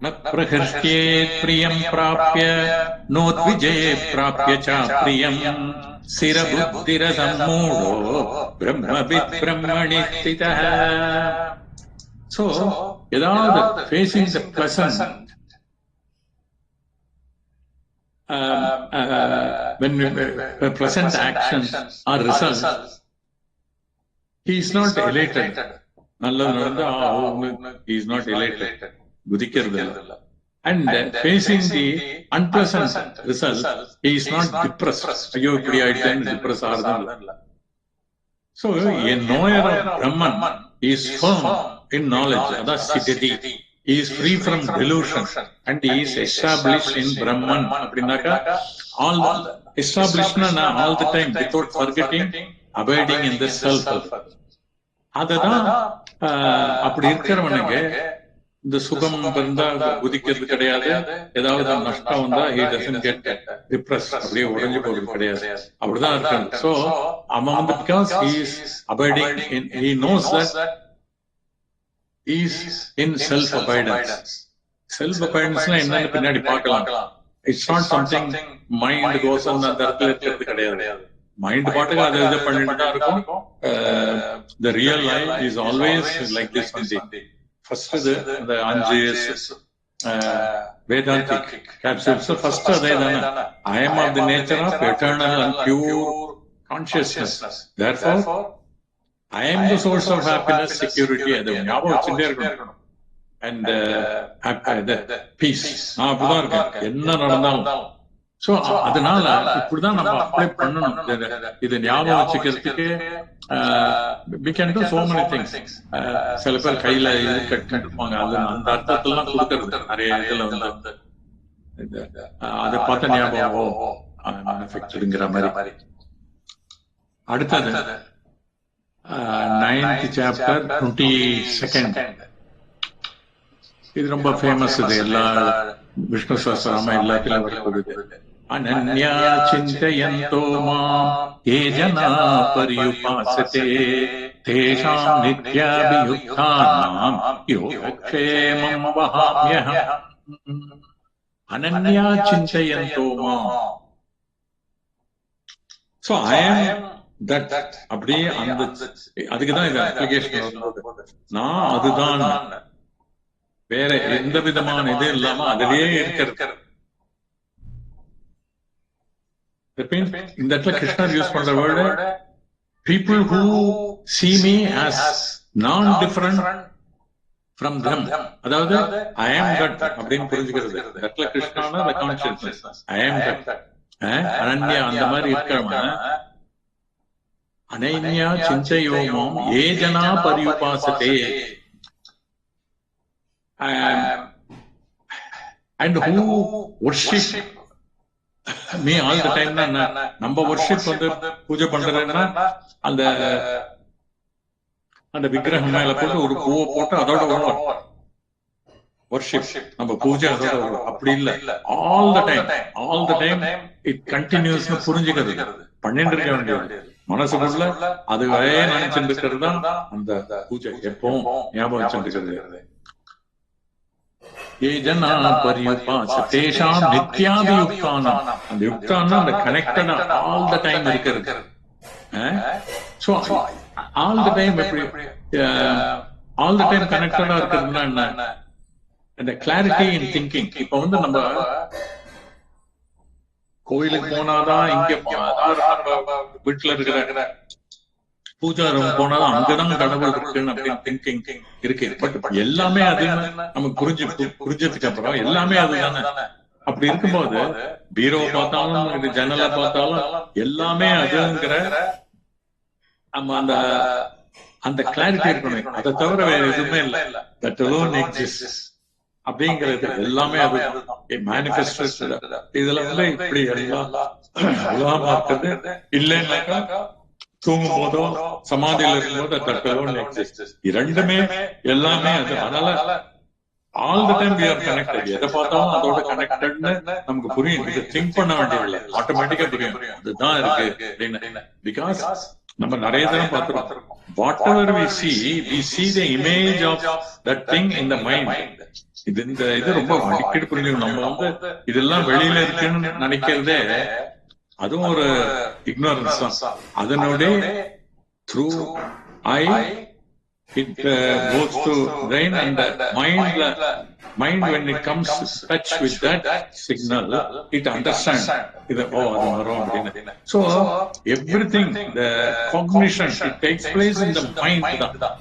न प्रहृष्येत् प्रियं प्राप्य नोद्विजये प्राप्य च प्रियं स्थिरबुद्धिरसम्मूढो ब्रह्मविद् ब्रह्मणि स्थितः. So यदा facing the pleasant when pleasant actions or results, he is not elated. நல்லது நடந்தா he is not elated. And facing the unpleasant results, he is not depressed. Ayyo ipdi aayitten depressed aarudhu. So a knower of Brahman is firm in knowledge. That's siddhati. He is free from delusion and he is established in Brahman. Appadinaka all established all the time without forgetting, abiding in the self. Adha அப்படி இருக்கிறவனுக்கு இந்த சுகம் இருந்தா குதிக்கிறது கிடையாது. ஏதாவது நஷ்டம் வந்தா he doesn't get depressed, அப்படியே உடைஞ்சு போறது கிடையாது. அப்படிதான் இருக்காங்க. So அவன் because he is abiding in, he knows that he is in self abidance. Self abidance என்னன்னு பின்னாடி பார்க்கலாம். It's not something mind goes on அந்த இடத்துல இருக்கிறது கிடையாது. மைண்ட் பாட்டுக்கு அதை இதை பண்ணிட்டு தான் இருக்கும். The real life is always like this only. First the 5 Vedantic capsules. So first I am of the nature of eternal and pure consciousness. Therefore, I am the source of happiness, security, and peace. enna nadandalum. So அதனால இப்படிதான் நம்ம அப்ளை பண்ணணும். இது ஞாபகம் வச்சுக்கிறதுக்கு we can do so many things. சில பேர் கையில இது கட்டிட்டு இருப்பாங்க, அது அந்த அர்த்தத்தெல்லாம் கொடுக்கறது நிறைய இதுல அதை பார்த்த ஞாபகம் மேனுஃபேக்சருங்கிற மாதிரி. அடுத்தது 9th chapter 22nd. இது ரொம்ப ஃபேமஸ். இது எல்லா விஷ்ணு சஹஸ்ரநாம எல்லாத்திலும் வரக்கூடியது. அனன்யா சிந்தயந்தோ மாம் ஏ ஜனா பர்யுபாசதே தேஷாம் நித்யாபியுக்தானாம் யோகக்ஷேமம் வஹாம்யஹம். அனன்யா சிந்தயந்தோ மாம். சோ ஐ ஆம் தட். அப்படியே அந்த அதுக்குதான் இந்த அப்ளிகேஷன் வரும்போது நான் அதுதான், வேற எந்த விதமான இது இல்லாம அதிலேயே இருக்கிறது. இந்த இடத்துல கிருஷ்ணர் யூஸ் பண்ற word people who see me as non-different from them. அதாவது I am that அப்படின்னு புரிஞ்சுக்கிறது. இடத்துல கிருஷ்ணான the consciousness I am that. Ananya அந்த மாதிரி இருக்கிறவங்க Ananya சிந்தையோமம் ஏஜனா பரியுபாசதே and who worship me all the time. நம்ம worship வந்து பூஜை பண்றதுன்னா அந்த அந்த விக்கிரகம் மேல போட்டு ஒரு பூவை போட்டு அதோட worship நம்ம பூஜை அதோட அப்படி இல்ல. all the time it continues புரிஞ்சுக்கிறது பண்ணிட்டு இருக்க வேண்டியது. மனசுக்குள்ள அதுவே நினைச்சுட்டு இருக்கிறது தான் அந்த பூஜை எப்பவும் ஞாபகம் வச்சுருக்கிறது. ஏஜனா பரியுபாசதேஷாம் நித்யாபியுக்தானாம். அந்த யுக்தானா அந்த கனெக்டடா ஆல் த டைம் இருக்கிறது. சோ ஆல் த டைம் எப்படி ஆல் த டைம் கனெக்டடா இருக்கிறதுனா என்ன? அந்த கிளாரிட்டி இன் திங்கிங். இப்ப வந்து நம்ம கோயிலுக்கு போனாதான் இங்க வீட்டுல இருக்கிற பூஜா ரூம் போனாலும் அங்கதான் கடவுள் இருக்குன்னு அப்படின்னு திங்கிங் இருக்கு. பட் எல்லாமே அது நமக்கு புரிஞ்சதுக்கு அப்புறம் எல்லாமே அதுதானே. அப்படி இருக்கும்போது பீரோ பார்த்தாலும் ஜன்னலை பார்த்தாலும் எல்லாமே அதுங்கிற நம்ம அந்த அந்த கிளாரிட்டி இருக்கணும். அதை தவிர வேற எதுவுமே இல்லை. தட் alone exists அப்படிங்கிறது எல்லாமே அது மேனிஃபெஸ்டேஷன். இதுல வந்து இப்படி எல்லாம் உலகமா இருக்கிறது இல்லைன்னாக்கா தூங்கும் போதோ சமாதியில இருக்கும்போது தட்டலோ இரண்டுமே எல்லாமே அது. அதனால all the time we are connected. எதை பார்த்தாலும் அதோட கனெக்டட்னு நமக்கு புரியும். இது திங்க் பண்ண வேண்டியதில்லை, ஆட்டோமேட்டிக்கா புரியும் அதுதான் இருக்கு அப்படின்னு. பிகாஸ் நம்ம நிறைய தரம் பார்த்திருக்கோம். whatever we see the image of that thing in the mind. இது ரொம்ப அடிக்கடி புரிஞ்சுக்கணும். நம்ம வந்து இதெல்லாம் வெளியில இருக்குன்னு நினைக்கிறதே அதுவும் ஒரு ignorance தான். அதனுடைய through I it goes to brain and mind when it comes to touch with that signal it understands இது அது வரும் அப்படின்னு. So everything the cognition it takes place in the mind தான்.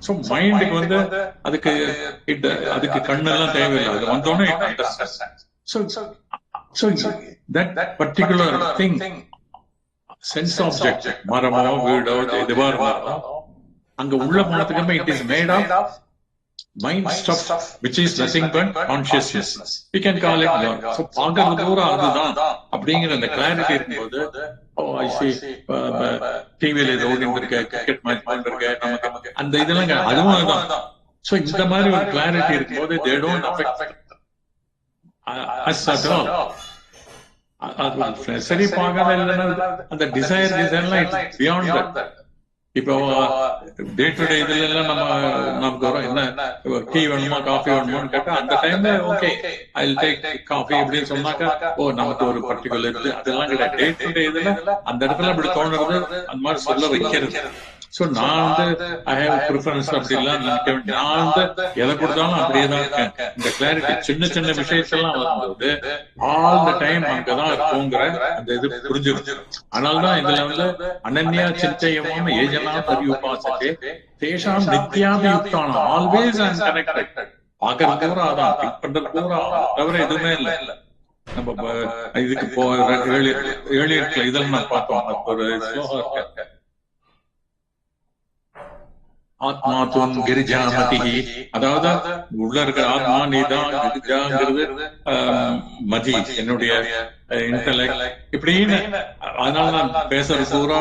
So மைண்டுக்கு வந்து அதுக்கு கண்ணெல்லாம் தேவையில்லை. அது வந்தோடனே it understands. So that particular thing, sense object, மரமோ வீடோ எதுவா இருந்தாலும் அங்க உள்ள போனதுக்கு it is made of mind stuff which is nothing but consciousness. We can call it God. So பார்க்கறது பூரா அதுதான் அப்படிங்கிற அந்த கிளாரிட்டி இருக்கும்போது I see டிவியில இது ஓடிட்டு இருக்க கிரிக்கெட் மேட்ச் பண்ணிட்டு இருக்க நமக்கு அந்த இதெல்லாம் அதுவும் அதுதான். So இந்த மாதிரி ஒரு கிளாரிட்டி இருக்கும்போது they don't affect us at all. சரி பார்க்கறது இல்லைன்னா அந்த டிசைர்லாம் இட்ஸ் பியாண்ட் தட். இப்போ டே டு டே இதுல எல்லாம் நமக்கு வரும் என்ன டீ வேணுமா காஃபி வேணுமான்னு கேட்டா அந்த டைம்ல okay I will take coffee அப்படின்னு சொன்னாக்கா நமக்கு ஒரு பர்டிகுலர் இது அதெல்லாம் கிடையாது. டே டு டே இதுல அந்த இடத்துல அப்படி தோணுறது அந்த மாதிரி சொல்ல வைக்கிறது. சோ நான் வந்து ஐ ஹேவ் ப்ரிஃபரன்ஸ் அப்படி எல்லாம் நினைக்க வேண்டிய நான் வந்து எதை கொடுத்தாலும் அப்படியே தான் இருக்கேன். இந்த கிளாரிட்டி சின்ன சின்ன விஷயத்தெல்லாம் வரும்போது ஆல் த டைம் அங்கதான் இருக்குங்கிற அந்த இது புரிஞ்சிடும். அதனாலதான் இதுல வந்து அனன்யா சிந்தையமான ஏஜனா பரியுபாசதே தேஷாம் நித்யாபியுக்தான ஆல்வேஸ் ஐ அம் கனெக்டட். பார்க்கறது பூரா அதான், திங்க் பண்றது பூரா தவிர எதுவுமே இல்லை. நம்ம இதுக்கு ஏழு இதெல்லாம் நான் பார்த்தோம். ஒரு ஸ்லோகம் இருக்கு ஆத்மா துவம் கிரிஜாமதி. அதாவது உள்ள இருக்கிற ஆத்மா நீதான், கிரிஜாங்கிறது மதி என்னுடைய இன்டலெக்ட் இப்படின்னு. அதனால நான் பேசுறது பூரா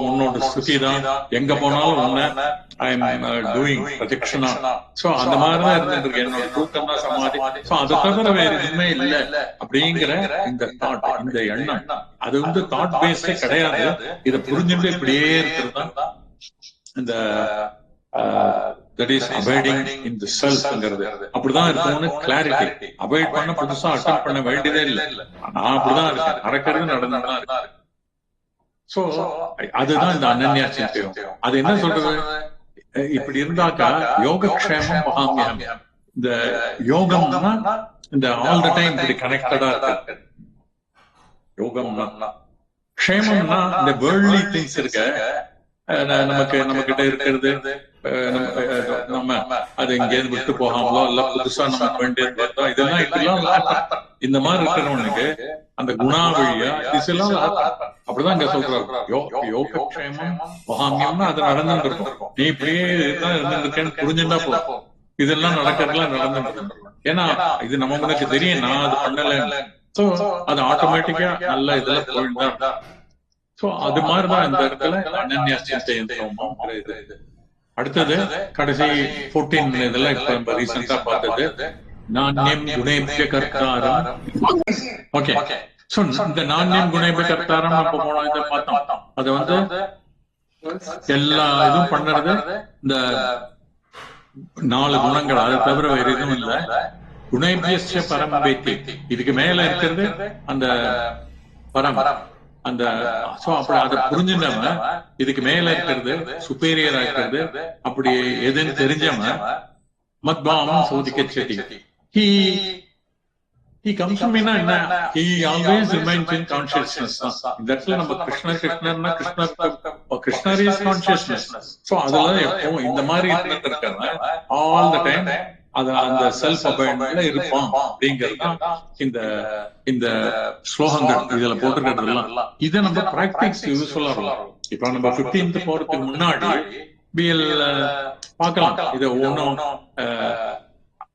உன்னோட ஸ்துதி தான், எங்க போனாலும் உன்ன I am doing Pradakshina. So அந்த மாதிரிதான் இருந்துருக்கு என்னோட தூக்கம் தான் சமாதி. சோ அதை தவிர வேற எதுவுமே இல்லை அப்படிங்கிற இந்த தாட், இந்த எண்ணம் அது வந்து தாட் பேஸ்டே கிடையாது. இதை புரிஞ்சுட்டு இப்படியே இருக்கிறது தான் இந்த that is abiding in the self-ங்கிறது அப்படிதான் இருக்கணும்னு கிளாரிட்டி. அவாய்ட் பண்ண புதுசா அட்டம் பண்ண வேண்டியதே இல்லை. நான் அப்படிதான் இருக்கேன், நடக்கிறது நடந்துதான் இருக்கு. சோ அதுதான் இந்த அனன்யா சிந்தயம். அது என்ன சொல்றது, இப்படி இருந்தாக்கா யோகக்ஷேமம் மகாமியம். இந்த யோகம்னா இந்த ஆல் த டைம் இப்படி கனெக்டடா இருக்கு. யோகம்னா க்ஷேமம்னா இந்த வேர்ல்ட்லி திங்ஸ் இருக்க நம்ம கிட்ட இருக்கிறது, நம்ம அதை எங்கேயாவது விட்டு போகாமலோ இல்ல புதுசா நம்ம வேண்டியது பார்த்தோம், இதெல்லாம் இப்படிலாம் இந்த மாதிரி இருக்கிறவனுக்கு அந்த குணா வழியா இதெல்லாம் அப்படிதான் இங்க சொல்றாரு. யோகக்ஷேமம் மகாமியம்னா அது நடந்துட்டு இருக்கும். நீ இப்படியே தான் இருந்துருக்கேன்னு புரிஞ்சுட்டா போதும், இதெல்லாம் நடக்கிறதுலாம் நடந்துட்டு இருக்கும். ஏன்னா இது நமக்கு தெரியும், நான் அது பண்ணல. சோ அது ஆட்டோமேட்டிக்கா நல்ல இதுல போயிட்டு. சோ அது மாதிரிதான் இந்த இடத்துல அனன்யா சிந்தயம் இது. அடுத்தது கடைசி 14 இதெல்லாம் இப்ப நம்ம ரீசெண்டா பார்த்தது நாண்யம் குணேபிய கர்த்தாரம். ஓகே, சோ இந்த நாண்யம் குணேபிய கர்த்தாரம் நம்ம போனோம், இதை பார்த்தோம். அது வந்து எல்லா இதுவும் பண்றது இந்த 4 குணங்கள், அதை தவிர வேற எதுவும் இல்ல. குணேபிய பரம்பேத்தி, இதுக்கு மேல இருக்கிறது அந்த பரம், அந்த அப்படி அதை புரிஞ்சுட்டவன், இதுக்கு மேல இருக்கிறது சுப்பீரியரா இருக்கிறது அப்படி எதுன்னு தெரிஞ்சவன் மத்பாவம் சோதிக்க செடி. He comes to me என்ன, he always remains in consciousness. இந்த இடத்துல நம்ம கிருஷ்ணர்னா கிருஷ்ணர் is consciousness. சோ அதுல எப்பவும் இந்த மாதிரி இருக்காங்க ஆல் த டைம் அந்த செல்ஃப் அபைட்ல இருப்பான் அப்படிங்கிறது இந்த இந்த ஸ்லோகங்கள் இதுல போட்டிருக்கிறதுலாம். இதை நம்ம பிராக்டிஸ் யூஸ்ஃபுல்லா இருக்கும். இப்ப நம்ம 15th போறதுக்கு முன்னாடி பார்க்கலாம். இதை ஒன்னும்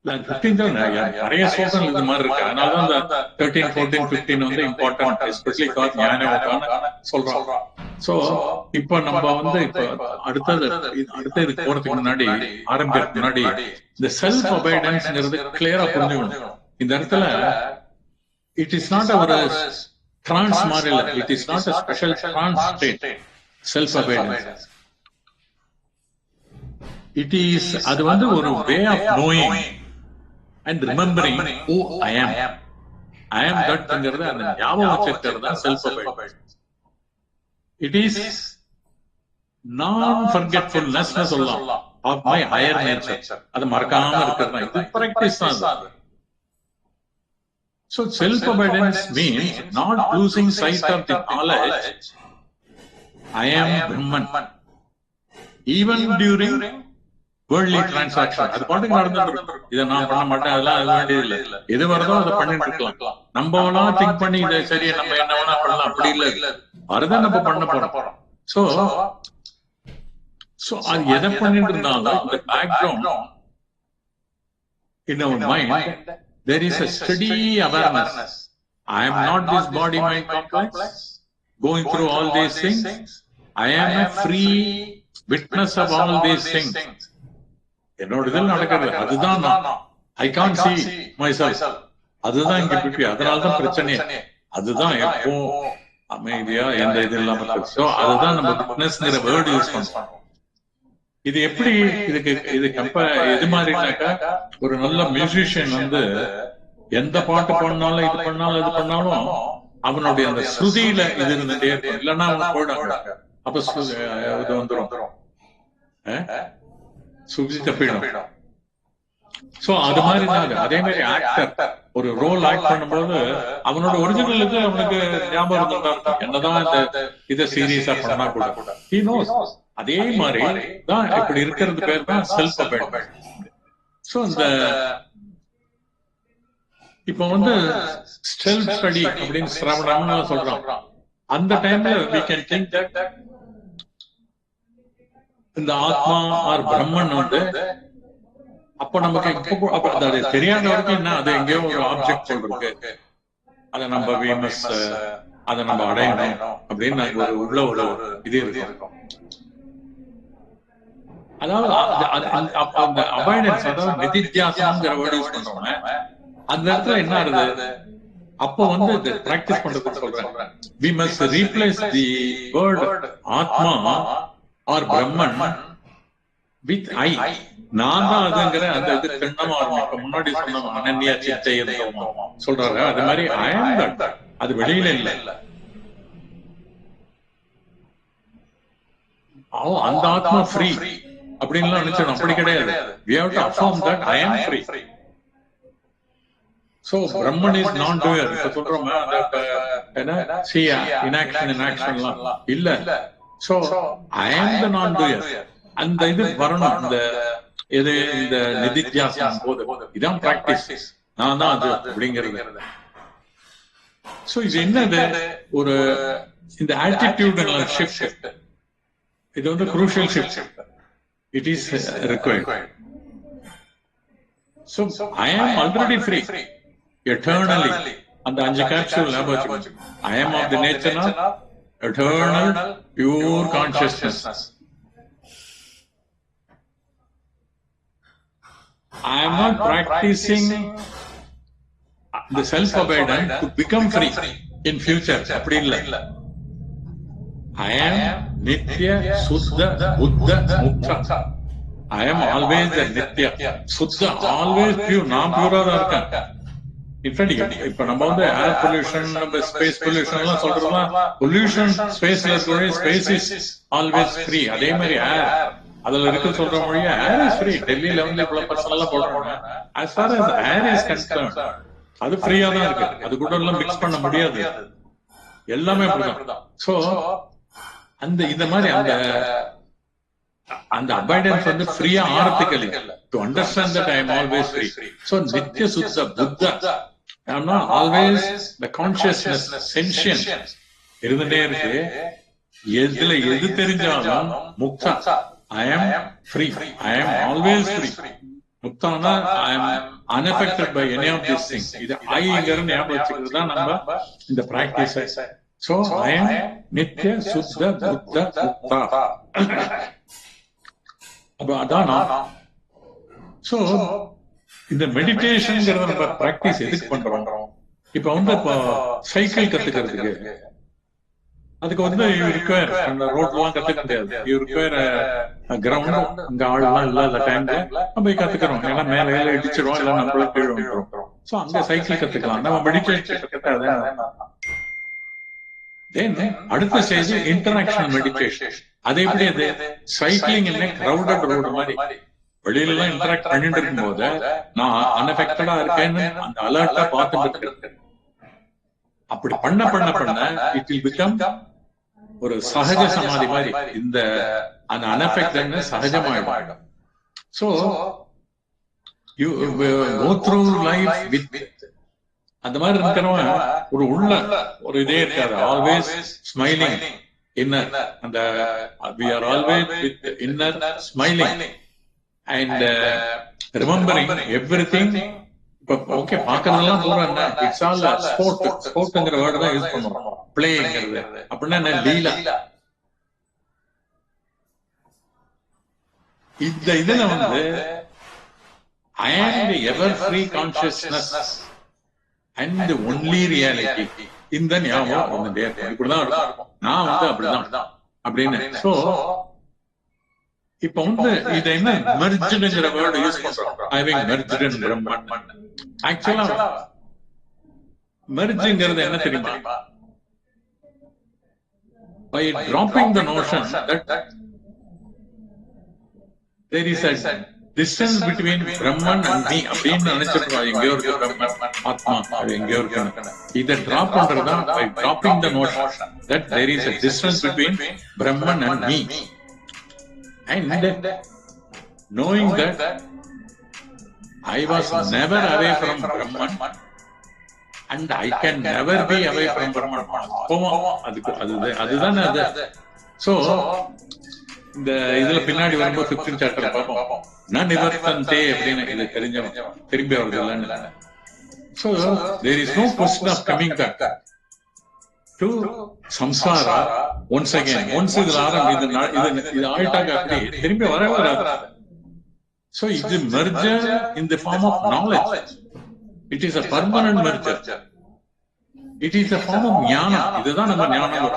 15th நிறைய ஸ்லோகங்கள் இது மாதிரி இருக்கு. அதனாலதான் இந்த 13, 14, 15 வந்து இம்பார்ட்டன்ட், எஸ்பெஷலி ஃபார் ஞானயோகான்னு சொல்றோம். சோ இப்ப நம்ம வந்து இப்ப அடுத்தது இதுக்கு போறதுக்கு முன்னாடி ஆரம்பிக்கிறதுக்கு முன்னாடி இந்த செல்ஃப் அபைடன்ஸ்ங்கிறது கிளியரா புரிஞ்சுக்கணும். இந்த இடத்துல it is not our trance மாதிரி இல்ல, it is not a special trance state. Self abidance it is, அது வந்து ஒரு way of knowing and remembering who I am. I am that-ங்கிறது அந்த ஞாபகம் வச்சிருக்கிறது தான் செல்ஃப் அபைடன்ஸ். It is non-forgetfulness சொல்லலாம் of my higher nature. அது மறக்காம இருக்கிறது இது பிராக்டிஸ் தான். So self-abidance means not losing sight of the knowledge I am Brahman even during worldly transaction. அது பாட்டுக்கு நடந்துட்டு, இதை நான் பண்ண மாட்டேன், அதெல்லாம் அது வேண்டியது இல்லை. எது வருதோ அதை பண்ணிட்டு இருக்கலாம். நம்ம வேணா திங்க் பண்ணி இதை சரி நம்ம என்ன வேணா பண்ணலாம், அப்படி இல்லை. அதுதான் நம்ம பண்ண போறோம். சோ அது எதை பண்ணிட்டு இருந்தாலும் இந்த background in our mind there is a steady awareness. I am not this body mind complex going through all these things. I am a free witness of all these things. என்னோட இதில் நடக்கிறது அதுதான் நான். I can't see myself. அதுதான் இங்க பிபி. அதனாலதான் பிரச்சனையே அதுதான். எப்போ அமைதியா எந்த இது இல்லாம இருக்கோ அதுதான் நம்ம விட்னஸ்ங்கிற வேர்டு யூஸ் பண்றோம். இது எப்படி இது இது மாதிரினாக்கா ஒரு நல்ல மியூசிஷியன் வந்து எந்த பாட்டு பண்ணாலும் இது பண்ணாலும் அது பண்ணாலும் அவனுடைய அந்த ஸ்ருதியில இது இருந்துட்டே இருக்கும், இல்லைன்னா அவன் போயிடாங்க. அப்ப இது வந்துடும், சுருதி தப்பிடும். சோ அது மாதிரி தான். அதே மாதிரி ஆக்டர் ஒரு ரோல் ஆக்ட் பண்ணும்போது அவனோட ஒரிஜினலுக்கு அவனுக்கு ஞாபகம் இருக்கும், என்னதான் இந்த இதை சீரியஸா பண்ணா கூட he knows. அதே மாதிரி தான் இப்படி இருக்கிறது பேர் தான் செல்ஃப் அபைடன்ஸ். சோ இந்த இப்ப வந்து செல்ஃப் ஸ்டடி அப்படின்னு சிரவணம்னு சொல்றோம். அந்த டைம்ல we can think that இந்த ஆத்மா ஆர் பிரம்மன் வந்து அப்ப நமக்கு அது தெரியாதவருக்கு என்ன, அது எங்கேயோ ஒரு ஆப்ஜெக்ட் சொல்றதுக்கு அதை நம்ம அதை நம்ம அடையணும் அப்படின்னு ஒரு உள்ள ஒரு இது இருக்கும். அதாவது அந்த அவாய்டன்ஸ், அதாவது நிதித்தியாசம்ங்கிற வேர்டு யூஸ் பண்றோம். அந்த இடத்துல என்ன ஆகுது, அப்போ வந்து பிராக்டிஸ் பண்றதுக்கு சொல்றேன். we must replace the word ஆத்மா or Brahman வித் ஐ, நான் தான் அதுங்கிற அந்த இது திண்ணமா இருக்கும். இப்ப முன்னாடி சொன்ன அனன்யா சித்தை சொல்றாரு, அது மாதிரி ஐ ஆம் தட், அது வெளியில இல்ல. அந்த ஆத்மா ஃப்ரீ அப்படின்னு நினைச்சிடும், அப்படி கிடையாது. we have to affirm that I am free. so Brahman is non-doer. இப்ப சொல்றோம் என்ன, see inaction in action இல்ல. so I am the non-doer. அந்த இது வரணும். இந்த இது இந்த நிதித்தியாசனம் போது இதான் பிராக்டிஸ், நான் தான் அது அப்படிங்கிறது. சோ இது என்னது, ஒரு இந்த ஆட்டிடியூட் ஷிஃப்ட், இது வந்து crucial shift. It is required. So I am already free eternally. And the 5 capsule ஞாபகம், I am of the nature of eternal pure consciousness. I am not practicing the self-abidance to become free in future. அப்படி இல்ல. I am Nitya, Suddha, Buddha, Mukta. I am always a Nitya, Suddha, always pure. நான் பியூரா தான் இருக்கேன். இன்ஃபேக்ட் இப்ப நம்ம வந்து ஏர் பொல்யூஷன், ஸ்பேஸ் பொல்யூஷன் எல்லாம் சொல்றோம்னா, பொல்யூஷன் ஸ்பேஸ்ல இருக்கிற ஸ்பேஸ் இஸ் ஆல்வேஸ் ஃப்ரீ. அதே மாதிரி ஏர் அதுல இருக்க சொல்ற மொழியா ஏர் இஸ் ஃப்ரீ. டெல்லியில வந்து இவ்வளவு பர்சனல் எல்லாம் போடுறாங்க. as far as air is concerned அது ஃப்ரீயா தான் இருக்கு. அது கூட எல்லாம் மிக்ஸ் பண்ண முடியாது, எல்லாமே அப்படிதான். சோ அந்த இந்த மாதிரி அந்த அபைடன்ஸ் வந்து ஃப்ரீயா ஆறதுக்கு இல்ல, to understand that I am always free. So நித்ய சுத்த புத்த, I am not always the consciousness sentient இருந்துட்டே இருக்கு. எதுல எது தெரிஞ்சாலும் Mukta, I am free. I am always free. முக்தானா I am unaffected by any of these things. இது ஐங்கிற ஞாபகம் வச்சுக்கிறது தான் நம்ம இந்த practice. So I am Nitya Suddha Buddha Mukta. அப்ப அதான் நான். So இந்த மெடிடேஷன்ங்கிறத நம்ம பிராக்டிஸ் எதுக்கு பண்றோம்? இப்ப வந்து இப்போ சைக்கிள் கத்துக்கிறதுக்கு அதுக்கு வந்து ரிக்வயர் அந்த ரோட்லாம் கத்துக்க முடியாது. யூ ரிக்வயர் கிரவுண்ட், இங்க ஆள்லாம் இல்லாத டைம்ல நம்ம கத்துக்கிறோம். ஏன்னா மேல இடிச்சிடும், இல்லை நம்மள கீழே வந்துடும். சோ அங்க சைக்கிள் கத்துக்கலாம். நம்ம மெடிடேஷன் அடுத்த ஸ்டேஜ் இன்டராக்ஷன் மெடிடேஷன். அது எப்படி, அது சைக்கிளிங் என்ன கிரவுடட் ரோடு மாதிரி வெளியில எல்லாம் இன்டராக்ட் பண்ணிட்டு இருக்கும் போது நான் அன்எஃபெக்டடா இருக்கேன்னு அந்த அலர்ட்டா பார்த்துட்டு இருக்கேன். அப்படி பண்ண பண்ண பண்ண இட் வில் பிகம் ஒரு சகஜ சமாதி மாதிரி. இந்த அந்த அன்எஃபெக்டட்னஸ் சகஜமாயிடும். So you go through life with அந்த மாதிரி இருக்கிறவன் ஒரு உள்ள ஒரு இதே இருக்காது. ஆல்வேஸ் ஸ்மைலிங் இன்னர், அந்த we are always with inner smiling and remembering everything. இப்ப ஓகே பாக்குறதெல்லாம் போறேன், இட்ஸ் ஆல் ஸ்போர்ட். ஸ்போர்ட்ங்கிற வேர்டு தான் யூஸ் பண்ணுவோம். பிளேங்கிறது அப்படின்னா என்ன, லீலா. இந்த இதுல வந்து I am the ever free consciousness and the only reality. இந்த ஞாபகம் வந்துட்டே இருக்கும். இப்படிதான் இருக்கும், நான் வந்து அப்படிதான் அப்படின்னு. சோ இப்ப வந்து இத என்ன மெர்ஜ்ங்கிற வேர்டு யூஸ் பண்றோம். having merged in Brahman. ஆக்சுவலா மெர்ஜ்ங்கிறது என்ன தெரியுமா? by dropping the notion that there is a distance between Brahman and me அப்படின்னு நினைச்சிருக்கோம். எங்கேயோ இருக்கு பிரம்மன், ஆத்மா எங்கேயோ இருக்கு. இதை டிராப் பண்றதுதான் by dropping the notion that there is a distance between Brahman and me. And knowing that I was never away from Brahman and I can never be away from Brahman. அதுதான் அது. சோ இந்த இதுல பின்னாடி வரும்போது 15th சாப்டர் பார்ப்போம். நான் நிவர்த்தந்தே அப்படின்னு இது தெரிஞ்சவன் திரும்பி வருது இல்லைன்னு. So there is no question of coming back to samsara once again. once இதுல இது ஆயிட்டாங்க அப்படி திரும்பி வரவே வராது. So it is merger in the form of knowledge. It is a permanent merger. It is a form of ஞானம். இதுதான் நம்ம ஞானம்.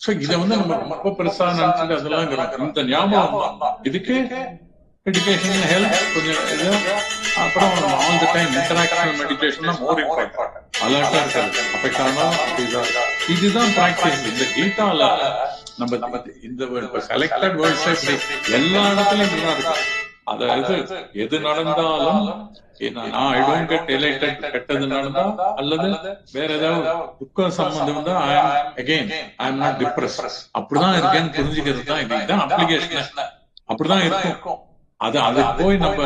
So இதை வந்து நம்ம ரொம்ப பெருசா நினைச்சுட்டு அதெல்லாம் இந்த ஞாபகம் இதுக்கு மெடிடேஷன் ஹெல்ப் கொஞ்சம் இது. அப்புறம் all the time interactional meditation தான் மோர் இம்பார்ட்டன்ட். அலர்ட்டா இருக்காது, அஃபெக்ட் ஆனாலும் இதுதான் பிராக்டிஸ். இந்த கீதால நம்ம இந்த செலக்டட் வேர்ட்ஸ் எல்லா இடத்துலயும் இதுதான் இருக்கு. அதாவது எது நடந்தாலும் நான் ஐ டோன்ட் கெட் எலைட்டட், கெட்டது நடந்தா அல்லது வேற ஏதாவது துக்கம் சம்பந்தம் தான் ஐ எம் நாட் டிப்ரெஸ், அப்படிதான் இருக்கேன்னு புரிஞ்சுக்கிறது தான். இதுதான் அப்ளிகேஷன், அப்படிதான் இருக்கும். அது போய் நம்ம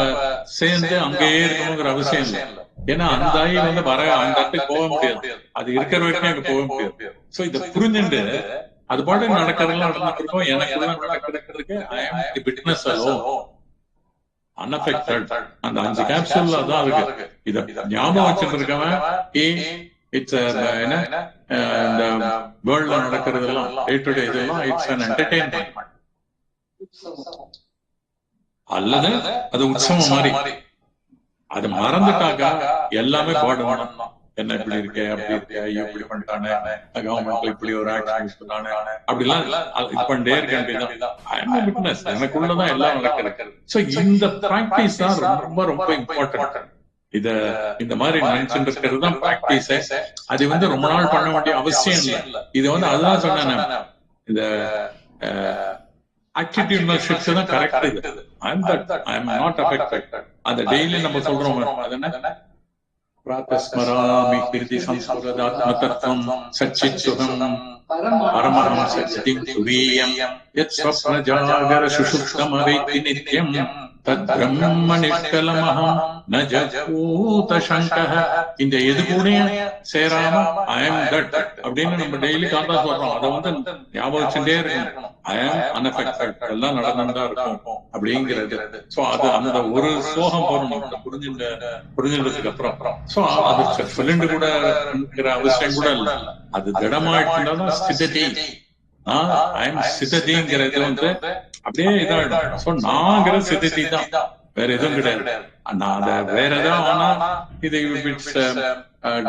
சேர்ந்து அங்கேயே இருக்கணுங்கிற அவசியம் இல்லை. ஏன்னா அந்த ஆயில் வர அந்த இடத்துக்கு போக முடியாது, அது இருக்கிற வரைக்கும் அங்க போக முடியாது. சோ இதை புரிஞ்சுட்டு அது பாட்டு நடக்கிறதெல்லாம் நடந்துட்டு இருக்கோம். எனக்கு நடக்கிறதுக்கு ஐ ஆம் தி விட்னஸ் அலோன், அன்அஃபெக்டட். அந்த 5 கேப்சூல்ல தான் இருக்கு. இத ஞாபகம் வச்சுட்டு இருக்கவன் இட்ஸ் என்ன இந்த வேர்ல்ட்ல நடக்கிறதெல்லாம் டே டு டே இதெல்லாம் இட்ஸ் அன் என்டர்டெயின்மெண்ட் அல்லது அது உற்சவம் மாதிரி. அது மறந்துட்டாக்கா எல்லாமே பாடம். என்ன இப்படி இருக்க, அப்படி இருக்க, இப்படி பண்ணிட்டானே, கவர்மெண்ட்ல இப்படி ஒரு ஆக்ஷன் பண்ணானே, அப்படிலாம் இது பண்ணிட்டே இருக்க வேண்டியதான். எனக்குள்ளதான் எல்லாம் நடக்கிறது. சோ இந்த பிராக்டிஸ் தான் ரொம்ப ரொம்ப இம்பார்ட்டன்ட். இந்த மாதிரி நினைச்சுட்டு இருக்கிறது தான் பிராக்டிஸ். அது ரொம்ப நாள் பண்ண வேண்டிய அவசியம் இல்லை. இது அதுதான் சொன்னேன், இந்த ஆட்டிடியூட் ஷிஃப்ட் தான் கரெக்ட். இது ஐ அம் நாட் அஃபெக்டட். அந்த டெய்லி நம்ம சொல்றோம், அது என்ன பிராத்தஸ்மராமி கீர்த்தி சம்ஸ்கிருதாத்ம தத்துவம் சச்சித் சுகம் பரமஹம் சச்சிதிம் துரியம் யத் ஸ்வப்ன ஜாகர சுஷுப்தமவைத்தி நித்யம் தத் பிரம்ம நிஷ்கலமஹம் ந ஜகூத சங்கஹ. இந்த எது கூட சேராம ஐ அம் தட் அப்படின்னு நம்ம டெய்லி காந்தா சொல்றோம். அதை ஞாபகம் வச்சுட்டே இருக்கணும். ஐ அம் அன்அஃபெக்டட், எல்லாம் நடந்துதான் இருக்கும் அப்படிங்கிறது. சோ அது அந்த ஒரு ஸ்லோகம் போறணும் புரிஞ்சுட்டதுக்கு அப்புறம். சோ அது சொல்லிட்டு கூட அவசியம் கூட இல்லை. அது திடமாயிட்டுதான் ஸ்திதி. சிததிங்கிறது அப்படியே இதாயிடும். சோ நாங்கிற சிததி தான், வேற எதுவும் கிடையாது. அத வேற ஏதாவது ஆனா இது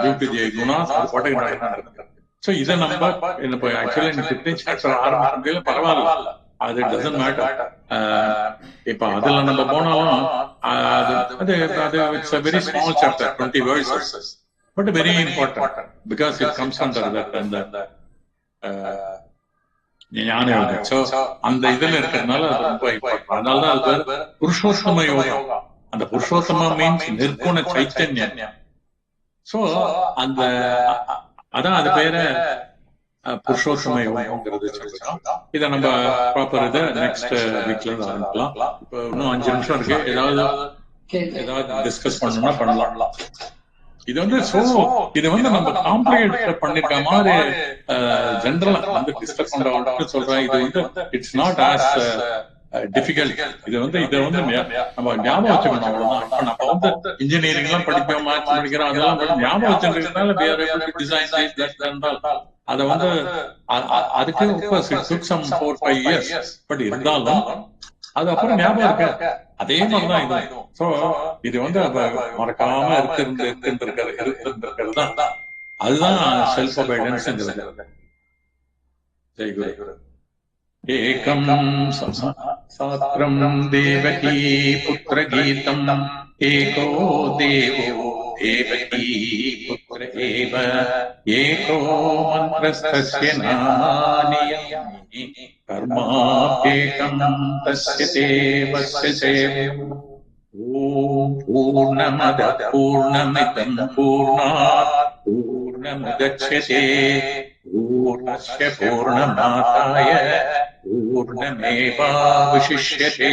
டியூ டு தி குணாஸ் அது போட்டு நடக்கிறது. சோ இதை நம்ம ஆக்சுவலா இந்த 15th சாப்டர் ஆரம்பிக்கிறதுல பரவாயில்ல, அது டசன்ட் மேட்டர். இப்ப அதுல நம்ம போனாலும் அது it's a very small chapter, 20 verses, but very important because it comes under that and ஞான யோகம். சோ அந்த இதுல இருக்கிறதுனால அது ரொம்ப இம்பார்ட்டன்ட். அதனாலதான் அது புருஷோத்தம யோகம். அந்த புருஷோத்தம மீன்ஸ் நிர்குண சைத்தன்யம். சோ அந்த அதான் அது பேரு புருஷோத்தம யோகம்ங்கிறது சொல்றோம். இதை நம்ம ப்ராப்பர் இதை நெக்ஸ்ட் வீக்ல இருந்து ஆரம்பிக்கலாம். இப்ப இன்னும் 5 நிமிஷம் இருக்கு. ஏதாவது டிஸ்கஸ் பண்ணணும்னா பண்ணலாம். இது இது நம்ம காம்ப்ளிகேட் பண்ணிருக்க மாதிரி ஜெனரலா டிஸ்கஸ் பண்ற சொல்றேன். இது இட்ஸ் நாட் ஆஸ் டிஃபிகல்ட். இது இதை நம்ம ஞாபகம் வச்சுக்கணும், அவ்வளவுதான். இப்ப நம்ம இன்ஜினியரிங் எல்லாம் படிப்போம், மேத்ஸ் படிக்கிறோம், அதெல்லாம் ஞாபகம் வச்சுருக்கிறதுனால அதை அதுக்கு some 4-5 years, பட் இருந்தாலும் அது அப்புறம் ஞாபகம் இருக்கு. அதே மாதிரிதான் இது. சோ இது மறக்காம இருக்கிறது தான். அதுதான் செல்ஃப் அபைடன்ஸ். ஜெய் குரு. ஏகம் சாஸ்திரம் தேவகி புத்திர கீதம் ஏகோ தேவோ தேவகி புத்திர ஏவ ஏகோ மந்திரஸ்தஸ்ய நாமானி கர்மாப்யேகம் தஸ்ய தேவஸ்ய சேவம். ஓம் பூர்ணமத பூர்ணமிதம் பூர்ணாத் பூர்ணமுதச்யதே பூர்ணஸ்ய பூர்ணமாதாய பூர்ணமேவாவசிஷ்யதே.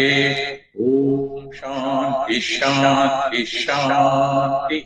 ஓம் சாந்தி சாந்தி சாந்தி.